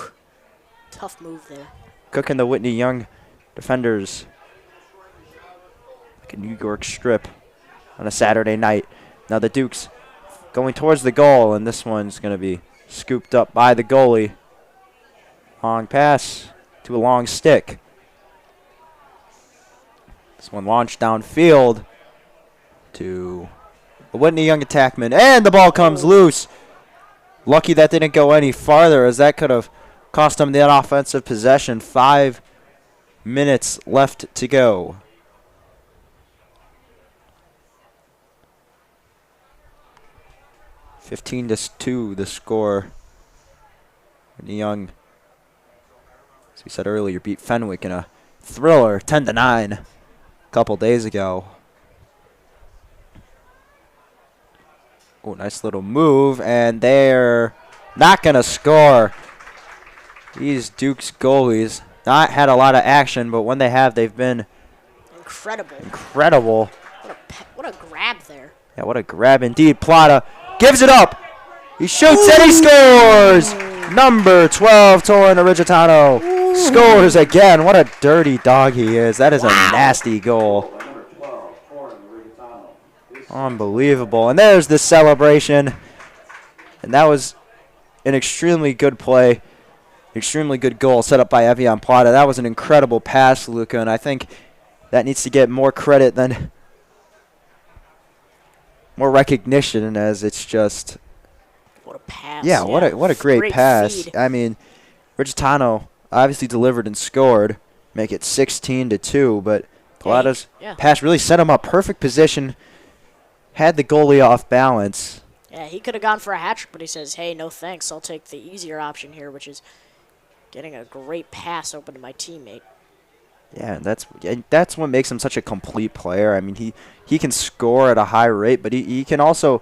Tough move there. Cooking the Whitney Young defenders. Like a New York strip on a Saturday night. Now the Dukes going towards the goal, and this one's going to be scooped up by the goalie. Long pass to a long stick. This one launched downfield to the Whitney Young attackman, and the ball comes loose. Lucky that didn't go any farther, as that could have cost them that offensive possession. 5 minutes left to go. (15-2) the score. Whitney Young, as we said earlier, beat Fenwick in a thriller, 10-9, a couple days ago. Oh, nice little move, and they're not going to score. These Dukes goalies not had a lot of action, but when they have, they've been incredible. What a grab there. Yeah, what a grab indeed. Plata gives it up. He shoots and he scores. Number 12, Torin Arigitano, scores again. What a dirty dog he is. That is a nasty goal. Unbelievable. And there's the celebration. And that was an extremely good play. Extremely good goal set up by Evian Plata. That was an incredible pass, Luca, and I think that needs to get more credit than more recognition, as it's just what a pass. Yeah, what a great pass. Feed. I mean, Regitano obviously delivered and scored, make it 16-2, but Plata's pass really set him up. Perfect position. Had the goalie off balance. Yeah, he could have gone for a hat trick, but he says, hey, no thanks. I'll take the easier option here, which is getting a great pass open to my teammate. Yeah, that's what makes him such a complete player. I mean, he can score at a high rate, but he can also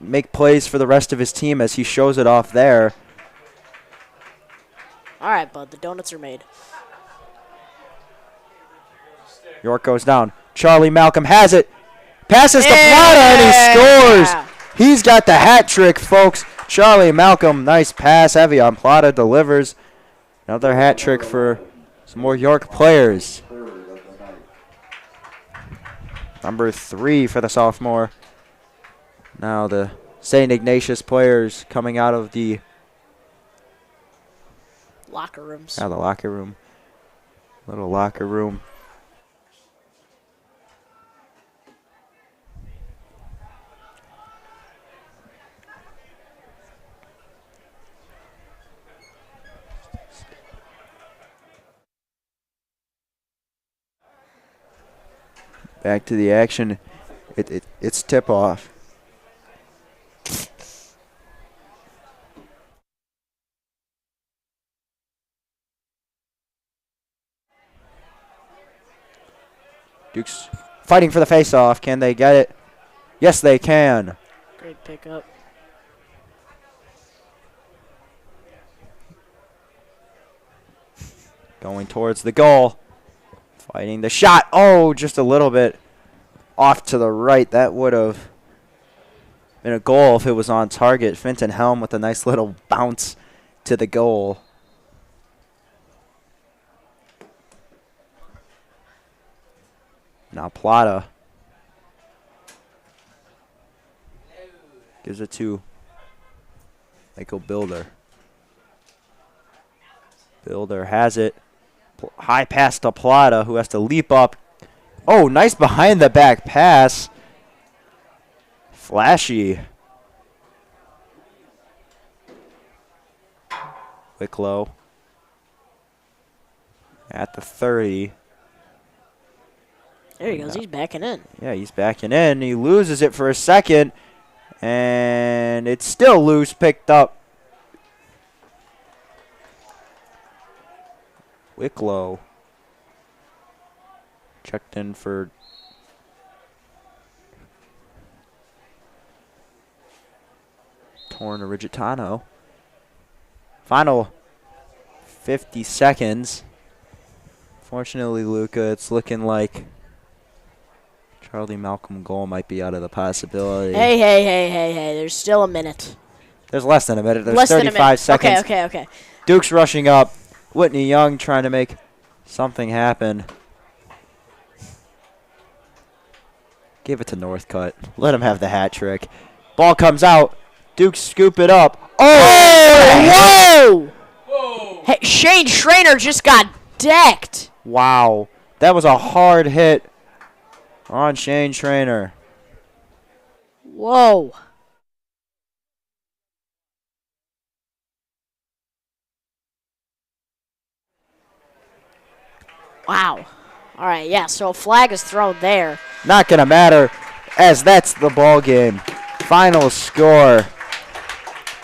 make plays for the rest of his team, as he shows it off there. All right, bud, the donuts are made. York goes down. Charlie Malcolm has it. Passes to Plata, and he scores. He's got the hat trick, folks. Charlie Malcolm, nice pass. Evian Plata delivers. Another hat trick for some more York players. Number 3 for the sophomore. Now the St. Ignatius players coming out of the locker rooms. Out of the locker room. Little locker room. Back to the action. It's tip-off. Dukes fighting for the face-off. Can they get it? Yes, they can. Great pickup. Going towards the goal. Fighting the shot. Oh, just a little bit off to the right. That would have been a goal if it was on target. Finton Helm with a nice little bounce to the goal. Now Plata gives it to Michael Builder. Builder has it. High pass to Plata, who has to leap up. Oh, nice behind the back pass. Flashy. Wicklow at the 30. There he goes. He's backing in. Yeah, he's backing in. He loses it for a second, and it's still loose, picked up. Wicklow checked in for Torn Origitano. Final 50 seconds. Fortunately, Luca, it's looking like Charlie Malcolm goal might be out of the possibility. Hey. There's still a minute. There's less than a minute. There's Less 35 than a minute. seconds. Okay. Duke's rushing up. Whitney Young trying to make something happen. Give it to Northcutt. Let him have the hat trick. Ball comes out. Duke scoop it up. Oh! Whoa! Hey, Shane Schrainer just got decked. Wow. That was a hard hit on Shane Schrainer. Whoa. Wow. All right, yeah, so a flag is thrown there. Not going to matter, as that's the ball game. Final score,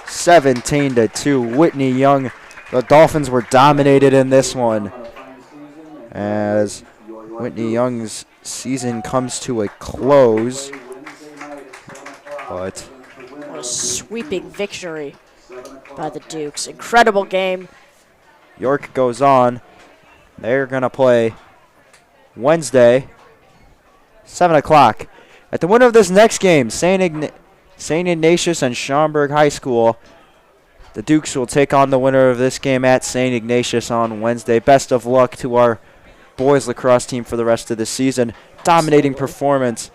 17-2. Whitney Young. The Dolphins were dominated in this one, as Whitney Young's season comes to a close. But what a sweeping victory by the Dukes. Incredible game. York goes on. They're going to play Wednesday, 7 o'clock. At the winner of this next game, St. Ignatius and Schaumburg High School. The Dukes will take on the winner of this game at St. Ignatius on Wednesday. Best of luck to our boys lacrosse team for the rest of the season. Dominating performance,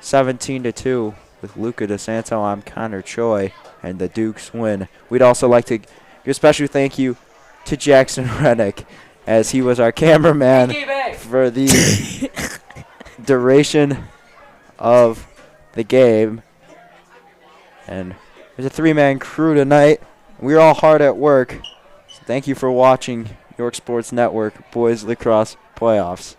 17-2 with Luca DeSanto. I'm Connor Choi, and the Dukes win. We'd also like to give a special thank you to Jackson Rennick, as he was our cameraman for the duration of the game. And there's a three-man crew tonight. We're all hard at work. So thank you for watching York Sports Network Boys Lacrosse Playoffs.